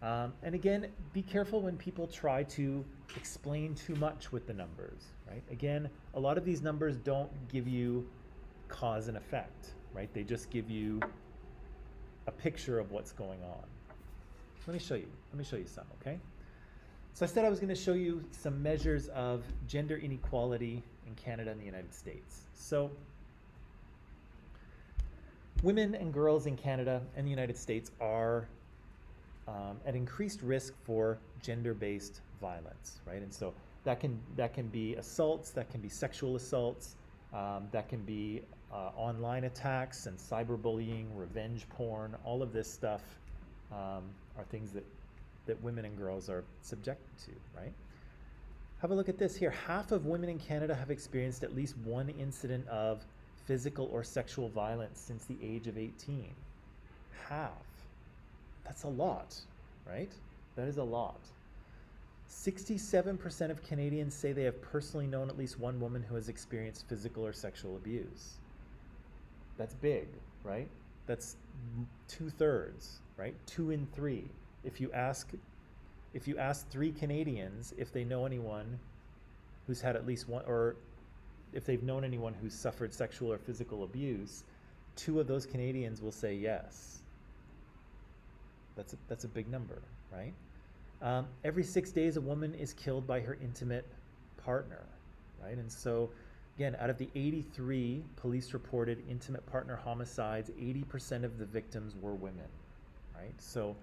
And again, be careful when people try to explain too much with the numbers, right? Again, a lot of these numbers don't give you cause and effect, right? They just give you a picture of what's going on. Let me show you some, okay? So I said I was going to show you some measures of gender inequality in Canada and the United States. So women and girls in Canada and the United States are at increased risk for gender-based violence, right? And so that can be assaults, that can be sexual assaults, that can be online attacks and cyberbullying, revenge porn. All of this stuff are things that women and girls are subjected to, right? Have a look at this here. Half of women in Canada have experienced at least one incident of physical or sexual violence since the age of 18. Half. That's a lot, right? That is a lot. 67% of Canadians say they have personally known at least one woman who has experienced physical or sexual abuse. That's big, right? That's 2/3, right? 2 in 3. If you ask 3 Canadians if they know anyone who's had at least one, or if they've known anyone who's suffered sexual or physical abuse, 2 of those Canadians will say yes. That's a big number, right? Every 6 days, a woman is killed by her intimate partner, right? And so, again, out of the 83 police-reported intimate partner homicides, 80% of the victims were women, right? So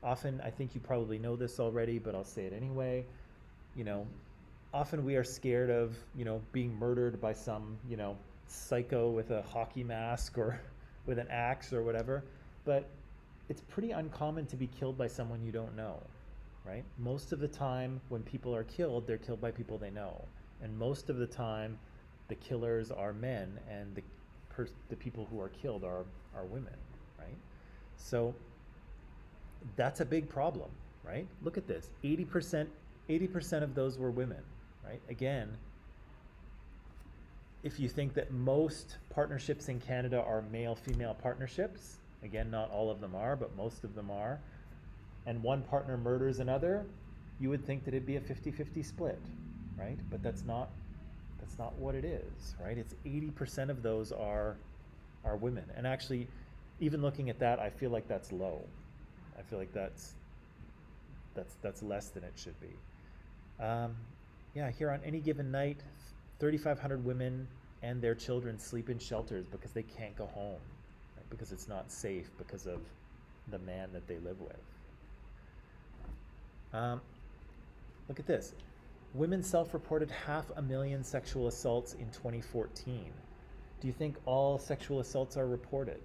often, I think you probably know this already, but I'll say it anyway, often we are scared of, being murdered by some, psycho with a hockey mask or with an axe or whatever, but it's pretty uncommon to be killed by someone you don't know, right? Most of the time when people are killed, they're killed by people they know. And most of the time, the killers are men and the people who are killed are women, right? So that's a big problem, right? Look at this, 80% of those were women, right? Again, if you think that most partnerships in Canada are male-female partnerships, again, not all of them are, but most of them are, and one partner murders another, you would think that it'd be a 50-50 split, right? But that's not what it is, right? It's 80% of those are are women. And actually, even looking at that, I feel like that's low. I feel like that's less than it should be. Yeah, here on any given night, 3,500 women and their children sleep in shelters because they can't go home, right? Because it's not safe because of the man that they live with. Look at this. Women self-reported 500,000 sexual assaults in 2014. Do you think all sexual assaults are reported?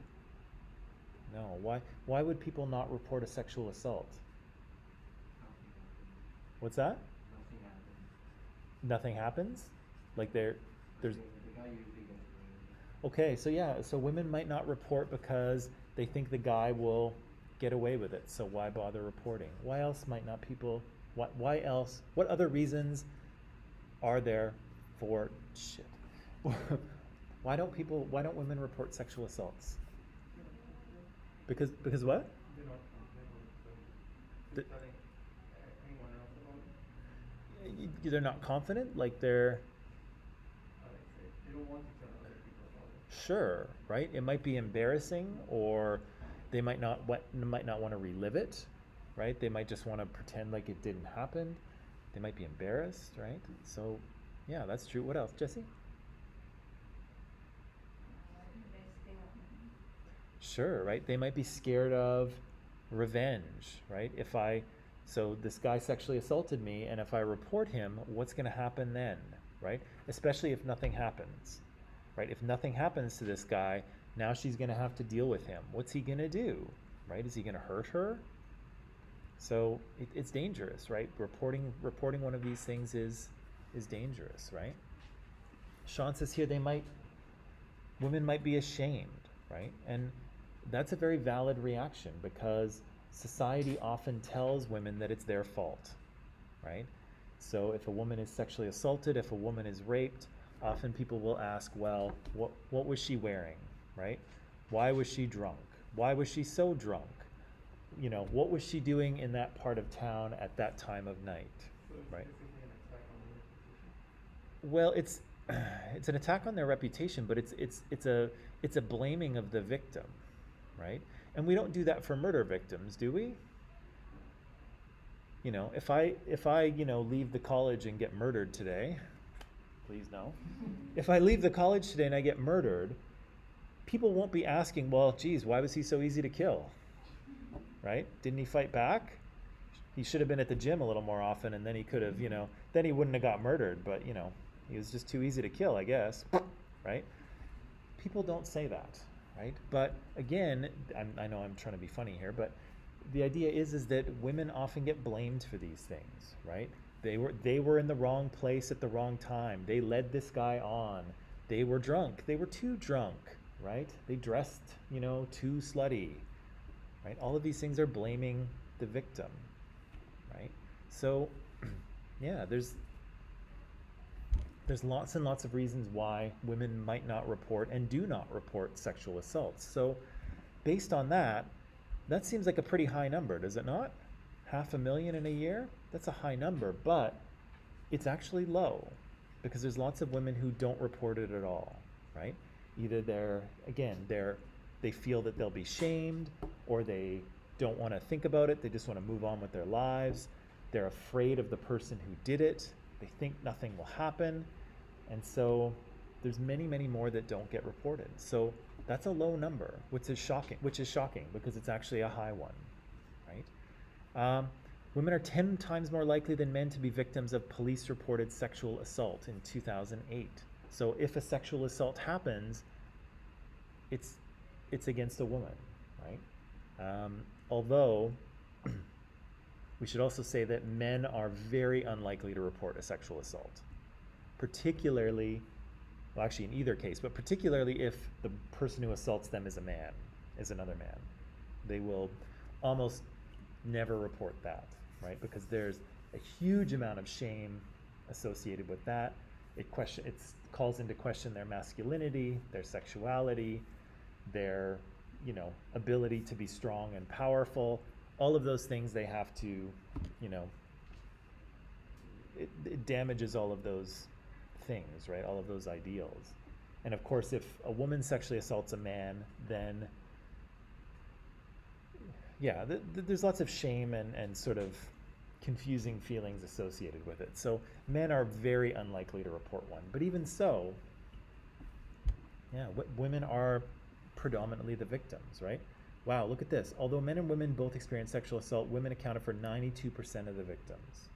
No. Why would people not report a sexual assault? What's that? Nothing happens. Nothing happens? Like there's The guy usually gets away. okay, so yeah, so women might not report because they think the guy will get away with it. So why bother reporting? Why else might not people? Why else? What other reasons are there for shit? Why don't women report sexual assaults? Because what? They're not comfortable The- telling anyone else about it. They're not confident, like they're How do I say it? They don't want to tell other people about it. sure, right? It might be embarrassing, or they might not want to relive it, right? They might just want to pretend like it didn't happen. They might be embarrassed, right? So, yeah, that's true. What else, Jesse? Sure, right? They might be scared of revenge, right? So this guy sexually assaulted me, and if I report him, what's going to happen then, right? Especially if nothing happens, right? If nothing happens to this guy, now she's going to have to deal with him. What's he going to do, right? Is he going to hurt her? So it's dangerous, right? Reporting one of these things is dangerous, right? Sean says here women might be ashamed, right? And that's a very valid reaction because society often tells women that it's their fault, right? So if a woman is sexually assaulted, if a woman is raped, often people will ask, well, what was she wearing, right? Why was she drunk? Why was she so drunk? You know, what was she doing in that part of town at that time of night, So it's right? basically an attack on the reputation. Well, it's an attack on their reputation, but it's a blaming of the victim, right? And we don't do that for murder victims, do we? You know, if I leave the college and get murdered today, please no. If I leave the college today and I get murdered, people won't be asking, well, geez, why was he so easy to kill? Right? Didn't he fight back? He should have been at the gym a little more often, and then he could have, then he wouldn't have got murdered, but, he was just too easy to kill, I guess, right? People don't say that, right? But again, I know I'm trying to be funny here, but the idea is that women often get blamed for these things, right? They were in the wrong place at the wrong time. They led this guy on. They were drunk. They were too drunk, right? They dressed, too slutty, right? All of these things are blaming the victim, right? So, yeah, there's lots and lots of reasons why women might not report and do not report sexual assaults. So, based on that seems like a pretty high number, does it not? 500,000 in a year? That's a high number, but it's actually low because there's lots of women who don't report it at all, right? Either they feel that they'll be shamed, or they don't want to think about it. They just want to move on with their lives. They're afraid of the person who did it. They think nothing will happen. And so there's many, many more that don't get reported. So that's a low number, which is shocking because it's actually a high one, right? Women are 10 times more likely than men to be victims of police-reported sexual assault in 2008. So if a sexual assault happens, it's against a woman, right? Although we should also say that men are very unlikely to report a sexual assault, particularly, well, actually in either case, but particularly if the person who assaults them is another man. They will almost never report that, right? Because there's a huge amount of shame associated with that. It calls into question their masculinity, their sexuality, their, ability to be strong and powerful. All of those things they have to, it damages all of those things, right? All of those ideals. And of course, if a woman sexually assaults a man, then yeah, there's lots of shame and sort of confusing feelings associated with it. So men are very unlikely to report one. But even so, yeah, women are predominantly the victims, right? Wow, look at this. Although men and women both experience sexual assault, women accounted for 92% of the victims,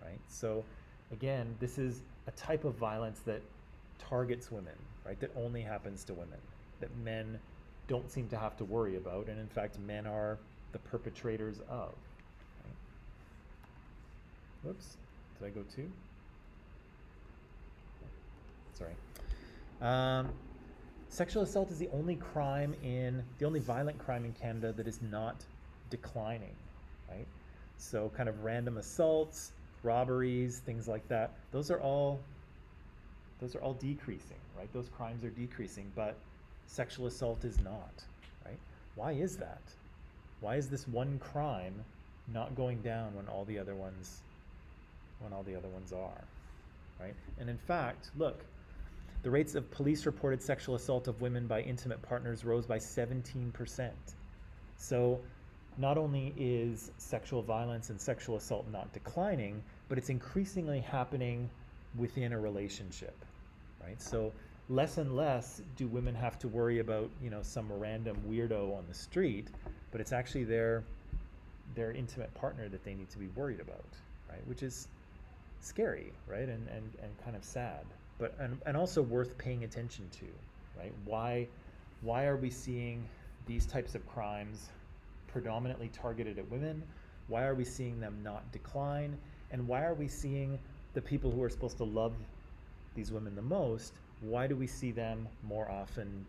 right? So again, this is a type of violence that targets women, right? That only happens to women, that men don't seem to have to worry about, and in fact, men are the perpetrators of. Right? Whoops, did I go too? Sorry. Sexual assault is the only violent crime in Canada that is not declining, right? So kind of random assaults, robberies, things like that, those are all decreasing, right? Those crimes are decreasing, but sexual assault is not, right? Why is that? Why is this one crime not going down when all the other ones are, right? And in fact, look, the rates of police-reported sexual assault of women by intimate partners rose by 17%. So not only is sexual violence and sexual assault not declining, but it's increasingly happening within a relationship, right? So less and less do women have to worry about, some random weirdo on the street, but it's actually their intimate partner that they need to be worried about, right? Which is scary, right? And kind of sad, but and also worth paying attention to, right? Why are we seeing these types of crimes predominantly targeted at women? Why are we seeing them not decline? And why are we seeing the people who are supposed to love these women the most, why do we see them more often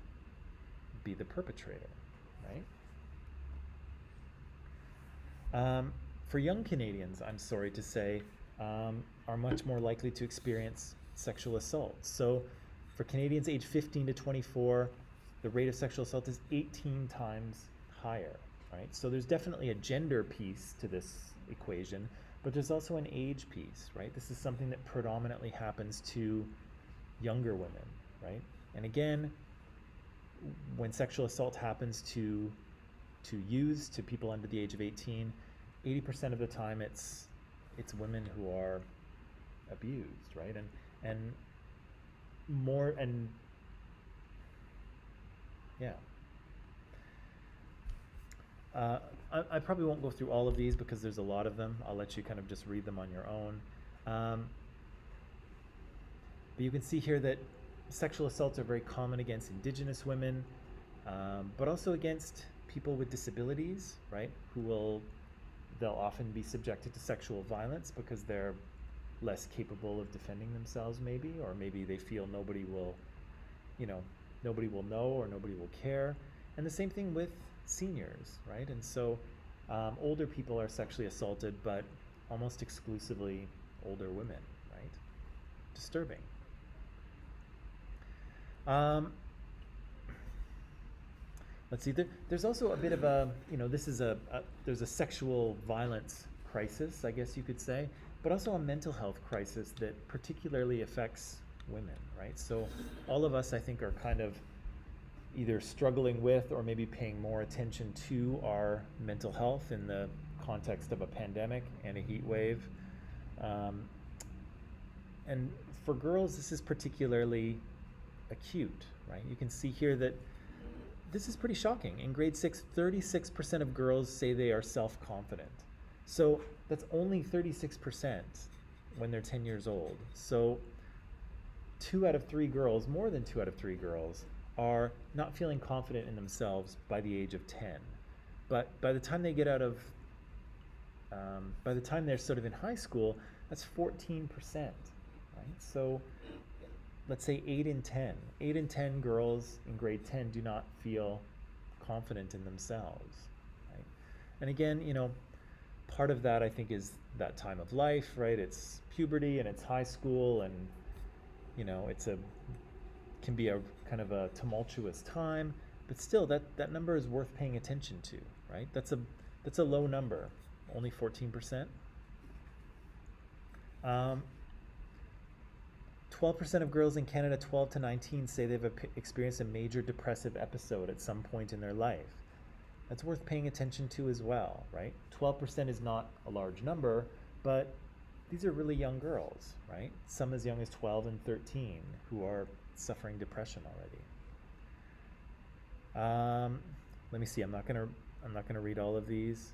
be the perpetrator, right? For young Canadians, I'm sorry to say, are much more likely to experience sexual assault. So for Canadians aged 15 to 24, the rate of sexual assault is 18 times higher, right? So there's definitely a gender piece to this equation, but there's also an age piece, right? This is something that predominantly happens to younger women, right? And again, when sexual assault happens to youths, to people under the age of 18, 80% of the time it's women who are abused, right? And more, and yeah. I probably won't go through all of these because there's a lot of them. I'll let you kind of just read them on your own. But you can see here that sexual assaults are very common against Indigenous women, but also against people with disabilities, right? They'll often be subjected to sexual violence because they're less capable of defending themselves, maybe, or maybe they feel nobody will know or nobody will care. And the same thing with seniors, right? And so older people are sexually assaulted, but almost exclusively older women, right? Disturbing. Let's see, there's also a bit of a, there's a sexual violence crisis, I guess you could say, but also a mental health crisis that particularly affects women, right? So all of us, I think, are kind of either struggling with or maybe paying more attention to our mental health in the context of a pandemic and a heat wave. And for girls, this is particularly acute, right? You can see here that this is pretty shocking. In grade 6, 36% of girls say they are self-confident. So that's only 36% when they're 10 years old. So 2 out of 3 girls, more than 2 out of 3 girls, are not feeling confident in themselves by the age of 10. But by the time they get out of, by the time they're sort of in high school, that's 14%, right? So let's say 8 in 10. 8 in 10 girls in grade 10 do not feel confident in themselves, right? And again, part of that, I think, is that time of life, right? It's puberty and it's high school, and can be a kind of a tumultuous time, but still that number is worth paying attention to, right? That's a low number, only 14%. 12% of girls in Canada 12 to 19 say they've experienced a major depressive episode at some point in their life. That's worth paying attention to as well, right? 12% is not a large number, but these are really young girls, right? Some as young as 12 and 13 who are suffering depression already. Let me see. I'm not gonna read all of these.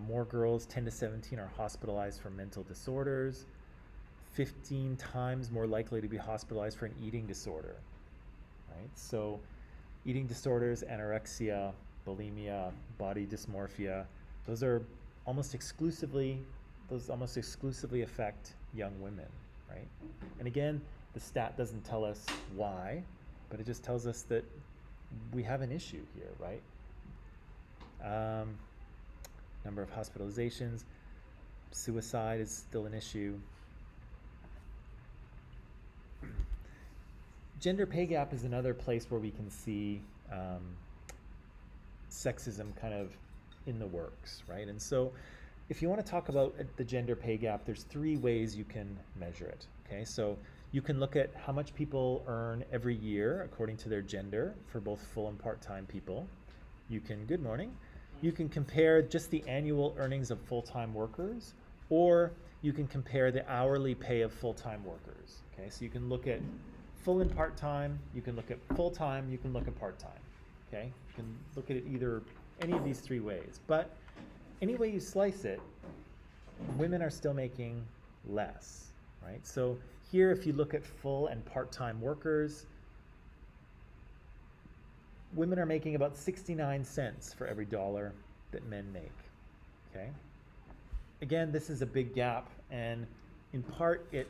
More girls 10 to 17 are hospitalized for mental disorders. 15 times more likely to be hospitalized for an eating disorder, right? So eating disorders, anorexia, bulimia, body dysmorphia, those almost exclusively affect young women, right? And again, the stat doesn't tell us why, but it just tells us that we have an issue here, right? Number of hospitalizations, suicide is still an issue. Gender pay gap is another place where we can see sexism kind of in the works, right? And so if you want to talk about the gender pay gap, there's 3 ways you can measure it, okay? So you can look at how much people earn every year according to their gender for both full and part-time people. You can, good morning, you can compare just the annual earnings of full-time workers, or you can compare the hourly pay of full-time workers, okay? So you can look at full and part-time, you can look at full-time, you can look at part-time, okay? You can look at it either any of these 3 ways, but any way you slice it, women are still making less, right? So here, if you look at full and part-time workers, women are making about 69 cents for every dollar that men make, okay? Again, this is a big gap, and in part it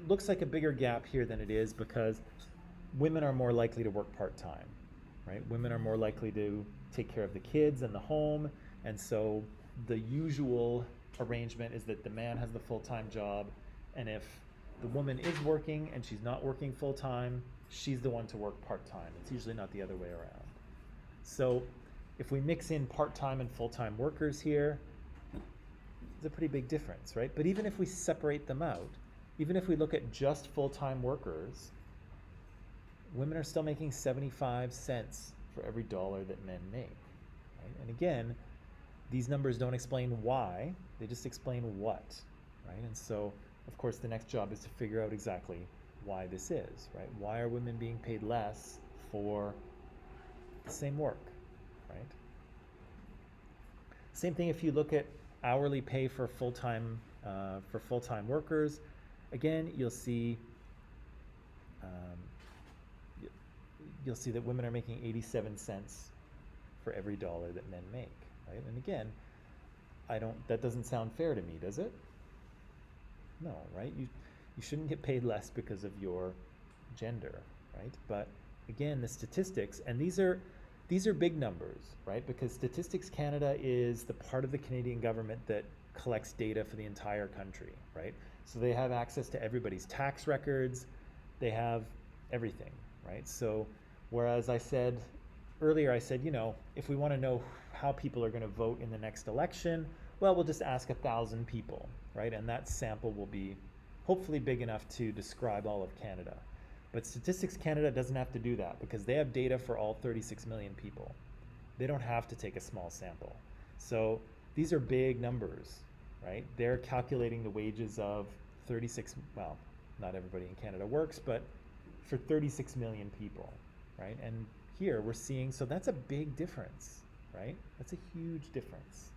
looks like a bigger gap here than it is because women are more likely to work part-time, right? Women are more likely to take care of the kids and the home, and so the usual arrangement is that the man has the full-time job, and if the woman is working and she's not working full-time, she's the one to work part-time. It's usually not the other way around. So if we mix in part-time and full-time workers here, it's a pretty big difference, right? But even if we separate them out, even if we look at just full-time workers, women are still making 75 cents for every dollar that men make, right? And again, these numbers don't explain why, they just explain what, right? And so, of course, the next job is to figure out exactly why this is, right? Why are women being paid less for the same work, right? Same thing if you look at hourly pay for full-time workers. Again, you'll see that women are making 87 cents for every dollar that men make, right? And again, that doesn't sound fair to me, does it? No, right? You shouldn't get paid less because of your gender, right? But again, the statistics, and these are big numbers, right? Because Statistics Canada is the part of the Canadian government that collects data for the entire country, right? So they have access to everybody's tax records, they have everything, right? So whereas I said earlier, if we want to know how people are going to vote in the next election, well, we'll just ask 1,000 people, right? And that sample will be hopefully big enough to describe all of Canada. But Statistics Canada doesn't have to do that because they have data for all 36 million people. They don't have to take a small sample. So these are big numbers, right? They're calculating the wages of well, not everybody in Canada works, but for 36 million people, right? And here we're seeing, so that's a big difference, right? That's a huge difference.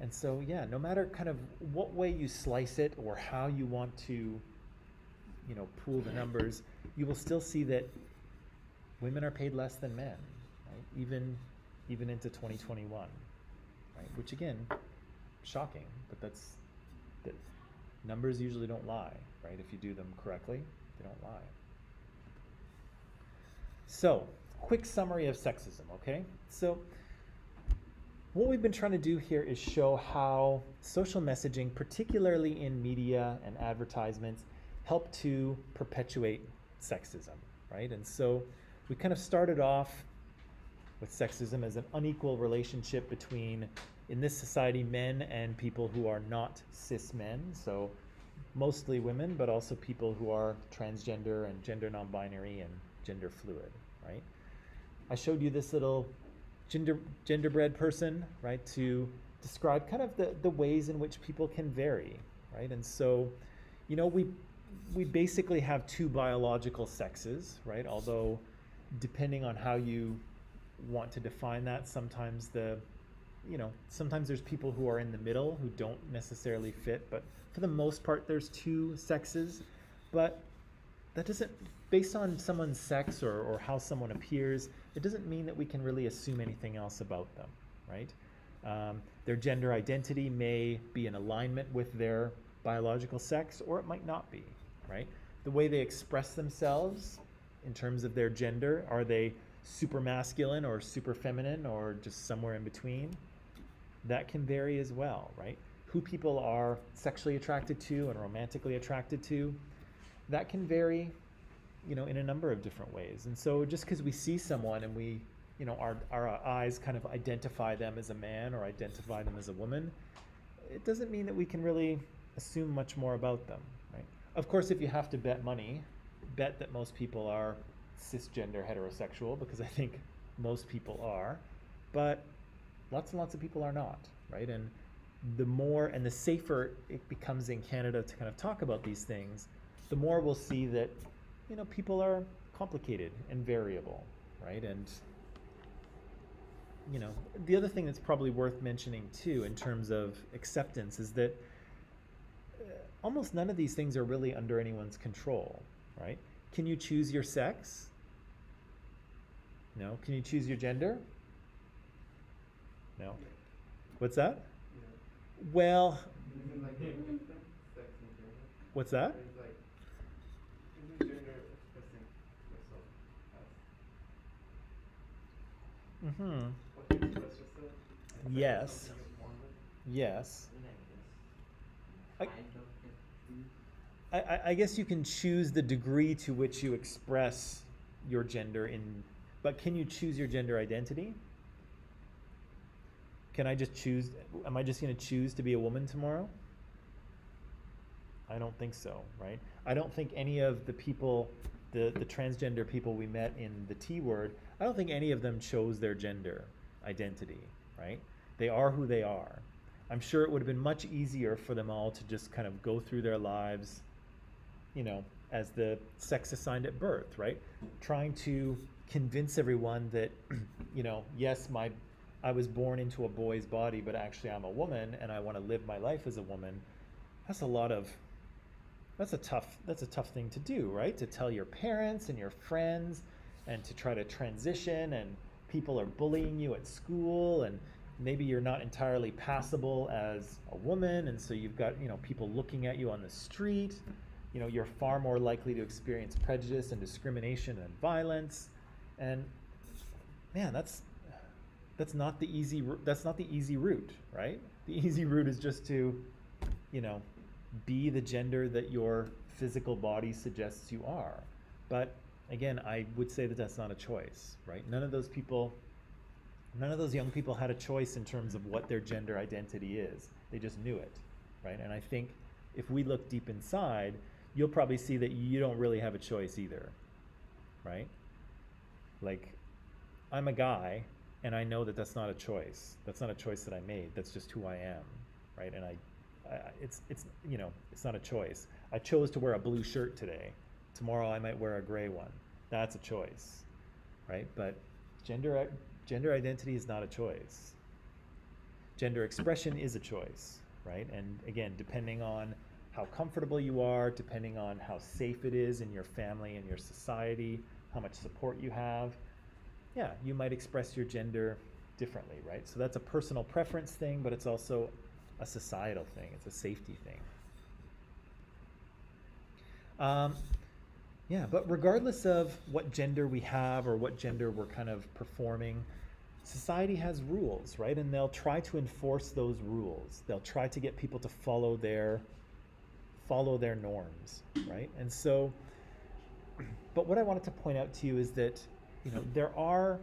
And so, yeah, no matter kind of what way you slice it or how you want to, pool the numbers, you will still see that women are paid less than men, right? Even into 2021, right? Which again, shocking, but that numbers usually don't lie, right? If you do them correctly, they don't lie. So, quick summary of sexism, okay? So, what we've been trying to do here is show how social messaging, particularly in media and advertisements, help to perpetuate sexism, right? And so we kind of started off with sexism as an unequal relationship between, in this society, men and people who are not cis men, so mostly women, but also people who are transgender and gender non-binary and gender fluid, right? I showed you this little genderbread person, right, to describe kind of the ways in which people can vary, right? And so, you know, we basically have two biological sexes, right? Although, depending on how you want to define that, sometimes sometimes there's people who are in the middle who don't necessarily fit, but for the most part there's two sexes. But that doesn't, based on someone's sex or how someone appears, it doesn't mean that we can really assume anything else about them, right? Their gender identity may be in alignment with their biological sex, or it might not be, right? The way they express themselves in terms of their gender, are they super masculine or super feminine or just somewhere in between? That can vary as well, right? Who people are sexually attracted to and romantically attracted to, that can vary, in a number of different ways. And so just because we see someone and we, our eyes kind of identify them as a man or identify them as a woman, it doesn't mean that we can really assume much more about them, right? Of course, if you have to bet money, bet that most people are cisgender heterosexual, because I think most people are, but lots and lots of people are not, right? And the more and the safer it becomes in Canada to kind of talk about these things, the more we'll see that, people are complicated and variable, right? And, the other thing that's probably worth mentioning too in terms of acceptance is that almost none of these things are really under anyone's control, right? Can you choose your sex? No. Can you choose your gender? No. What's that? Yeah. Well, Isn't like sex and gender? what's that? It's like, isn't gender expressing yourself as Mm-hmm. what you express yourself? And Yes. something you're born with? Yes. I- Kind of get to- I guess you can choose the degree to which you express your gender but can you choose your gender identity? Can I just choose, am I just going to choose to be a woman tomorrow? I don't think so, right? I don't think any of the people, the transgender people we met in the T word, I don't think any of them chose their gender identity, right? They are who they are. I'm sure it would have been much easier for them all to just kind of go through their lives, as the sex assigned at birth, right? Trying to convince everyone that, yes, I was born into a boy's body, but actually I'm a woman and I want to live my life as a woman. That's a tough thing to do, right? To tell your parents and your friends and to try to transition, and people are bullying you at school, and maybe you're not entirely passable as a woman, and so you've got, people looking at you on the street. You're far more likely to experience prejudice and discrimination and violence. And man, that's not the easy route, right? The easy route is just to, be the gender that your physical body suggests you are. But again, I would say that that's not a choice, right? None of those young people had a choice in terms of what their gender identity is. They just knew it, right? And I think if we look deep inside, you'll probably see that you don't really have a choice either, right? Like, I'm a guy, and I know that that's not a choice. That's not a choice that I made. That's just who I am, right? And it's not a choice. I chose to wear a blue shirt today. Tomorrow I might wear a gray one. That's a choice, right? But gender identity is not a choice. Gender expression is a choice, right? And again, depending on how comfortable you are, depending on how safe it is in your family and your society, how much support you have, yeah, you might express your gender differently, right? So that's a personal preference thing, but it's also a societal thing. It's a safety thing. Yeah, but regardless of what gender we have or what gender we're kind of performing, society has rules, right? And they'll try to enforce those rules. They'll try to get people to follow their norms, right? And so, but what I wanted to point out to you is that, there are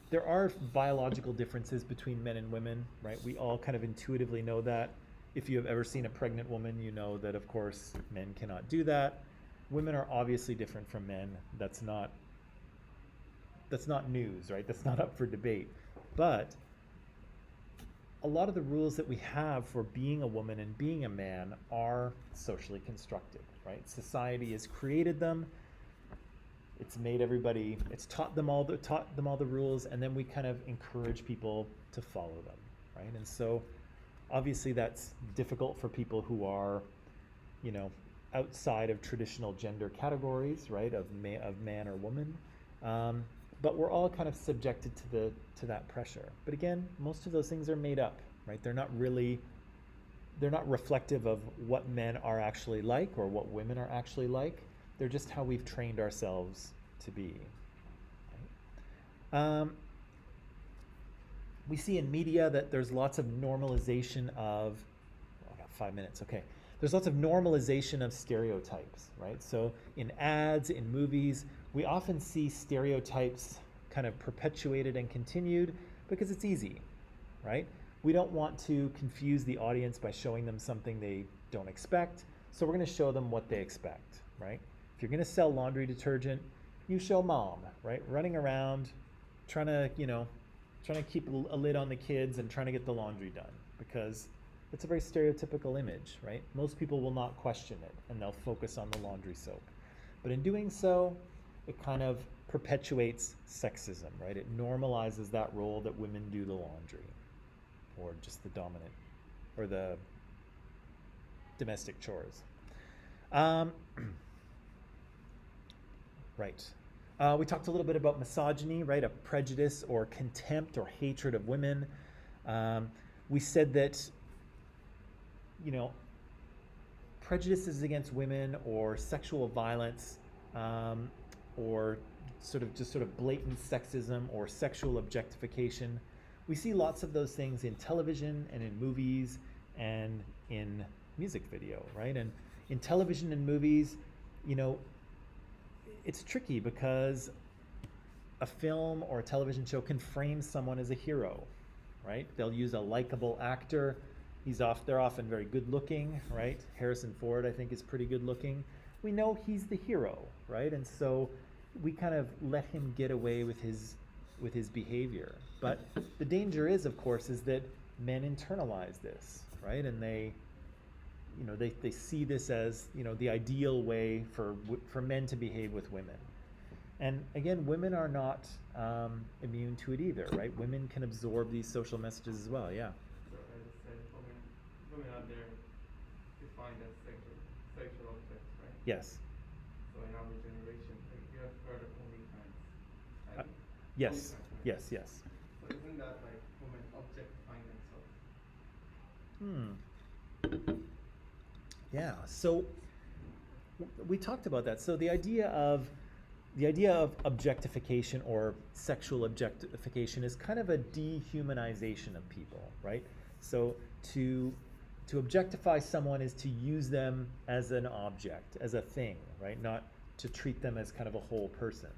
there are biological differences between men and women, right? We all kind of intuitively know that. If you have ever seen a pregnant woman, you know that, of course, men cannot do that. Women are obviously different from men. That's not news, right? That's not up for debate. But a lot of the rules that we have for being a woman and being a man are socially constructed, right? Society has created them. It's made everybody, it's taught them all the rules, and then we kind of encourage people to follow them, right? And so obviously that's difficult for people who are, you know, outside of traditional gender categories, right, of man or woman. But we're all kind of subjected to that pressure. But again, most of those things are made up, right? They're not reflective of what men are actually like or what women are actually like. They're just how we've trained ourselves to be. Right? We see in media that there's lots of normalization of, I got 5 minutes, okay. There's lots of normalization of stereotypes, right? So in ads, in movies, we often see stereotypes kind of perpetuated and continued because it's easy, right? We don't want to confuse the audience by showing them something they don't expect, so we're going to show them what they expect, right? If you're going to sell laundry detergent, you show mom, right? Running around, trying to keep a lid on the kids and trying to get the laundry done, because it's a very stereotypical image, right? Most people will not question it, and they'll focus on the laundry soap. But in doing so, it kind of perpetuates sexism, right? It normalizes that role that women do the laundry, or just the dominant, or the domestic chores. Right. We talked a little bit about misogyny, right? A prejudice or contempt or hatred of women. We said that, you know, prejudices against women or sexual violence or sort of blatant sexism or sexual objectification. We see lots of those things in television and in movies and in music video, right? And in television and movies, you know, it's tricky because a film or a television show can frame someone as a hero, right? They'll use a likable actor. They're often very good looking, right? Harrison Ford, I think, is pretty good looking. We know he's the hero, right? And so we kind of let him get away with his behavior. But the danger is, of course, is that men internalize this, right? And they see this as, you know, the ideal way for men to behave with women. And again, women are not immune to it either, right? Women can absorb these social messages as well, yeah. So as I said, women are there defined as sexual objects, right? Yes. So in our generation, like, you have heard of OnlyFans, right? Yes. OnlyFans, right? Yes. So isn't that like women objectifying themselves? Yeah, so we talked about that. So the idea of objectification or sexual objectification is kind of a dehumanization of people, right? So to objectify someone is to use them as an object, as a thing, right? Not to treat them as kind of a whole person.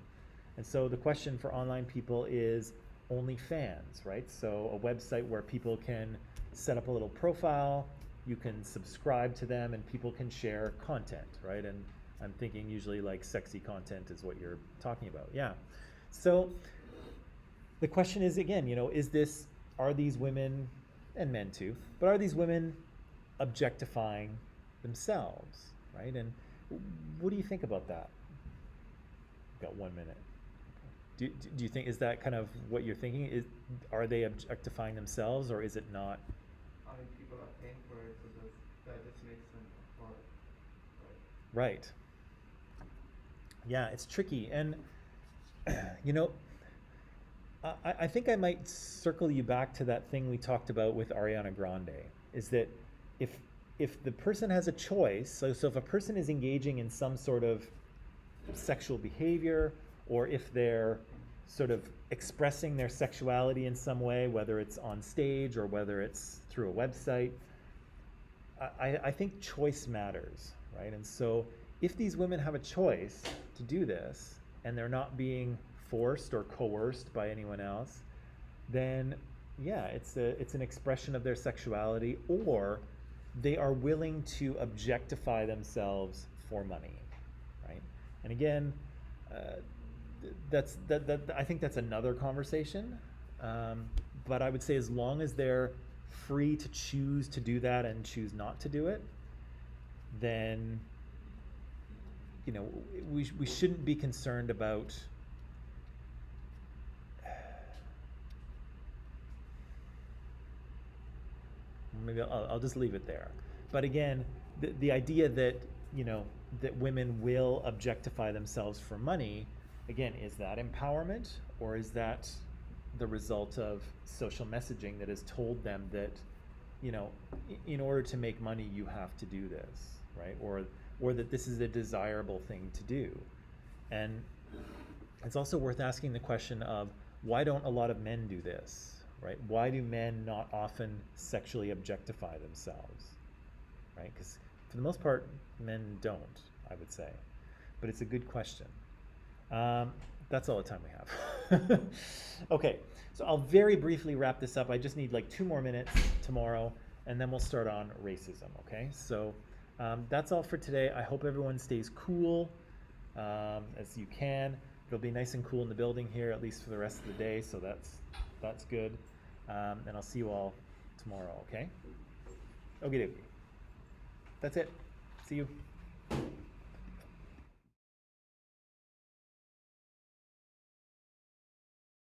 And so the question for online people is OnlyFans, right? So a website where people can set up a little profile, you can subscribe to them, and people can share content, right? And I'm thinking usually like sexy content is what you're talking about. Yeah. So the question is, again, you know, are these women, and men too, but are these women objectifying themselves, right? And what do you think about that? Got 1 minute. Do you think, is that kind of what you're thinking? Are they objectifying themselves, or is it not? I mean, people are paying for it, so that just makes them a part, right? Right. Yeah, it's tricky. And, you know, I think I might circle you back to that thing we talked about with Ariana Grande, is that if the person has a choice, so if a person is engaging in some sort of sexual behavior, or if they're sort of expressing their sexuality in some way, whether it's on stage or whether it's through a website, I think choice matters, right? And so if these women have a choice to do this, and they're not being forced or coerced by anyone else, then yeah, it's an expression of their sexuality, or they are willing to objectify themselves for money, right? And again, I think that's another conversation. But I would say as long as they're free to choose to do that and choose not to do it, then we shouldn't be concerned about maybe I'll just leave it there. But again, the idea that that women will objectify themselves for money, again, is that empowerment, or is that the result of social messaging that has told them that in order to make money you have to do this, right? Or that this is a desirable thing to do. And it's also worth asking the question of, why don't a lot of men do this, right? Why do men not often sexually objectify themselves, right? Because for the most part, men don't, I would say. But it's a good question. That's all the time we have. Okay, so I'll very briefly wrap this up. I just need like 2 more minutes tomorrow, and then we'll start on racism, okay? So that's all for today. I hope everyone stays cool as you can. It'll be nice and cool in the building here, at least for the rest of the day, so that's good. And I'll see you all tomorrow, okay? Okie dokie. That's it. See you.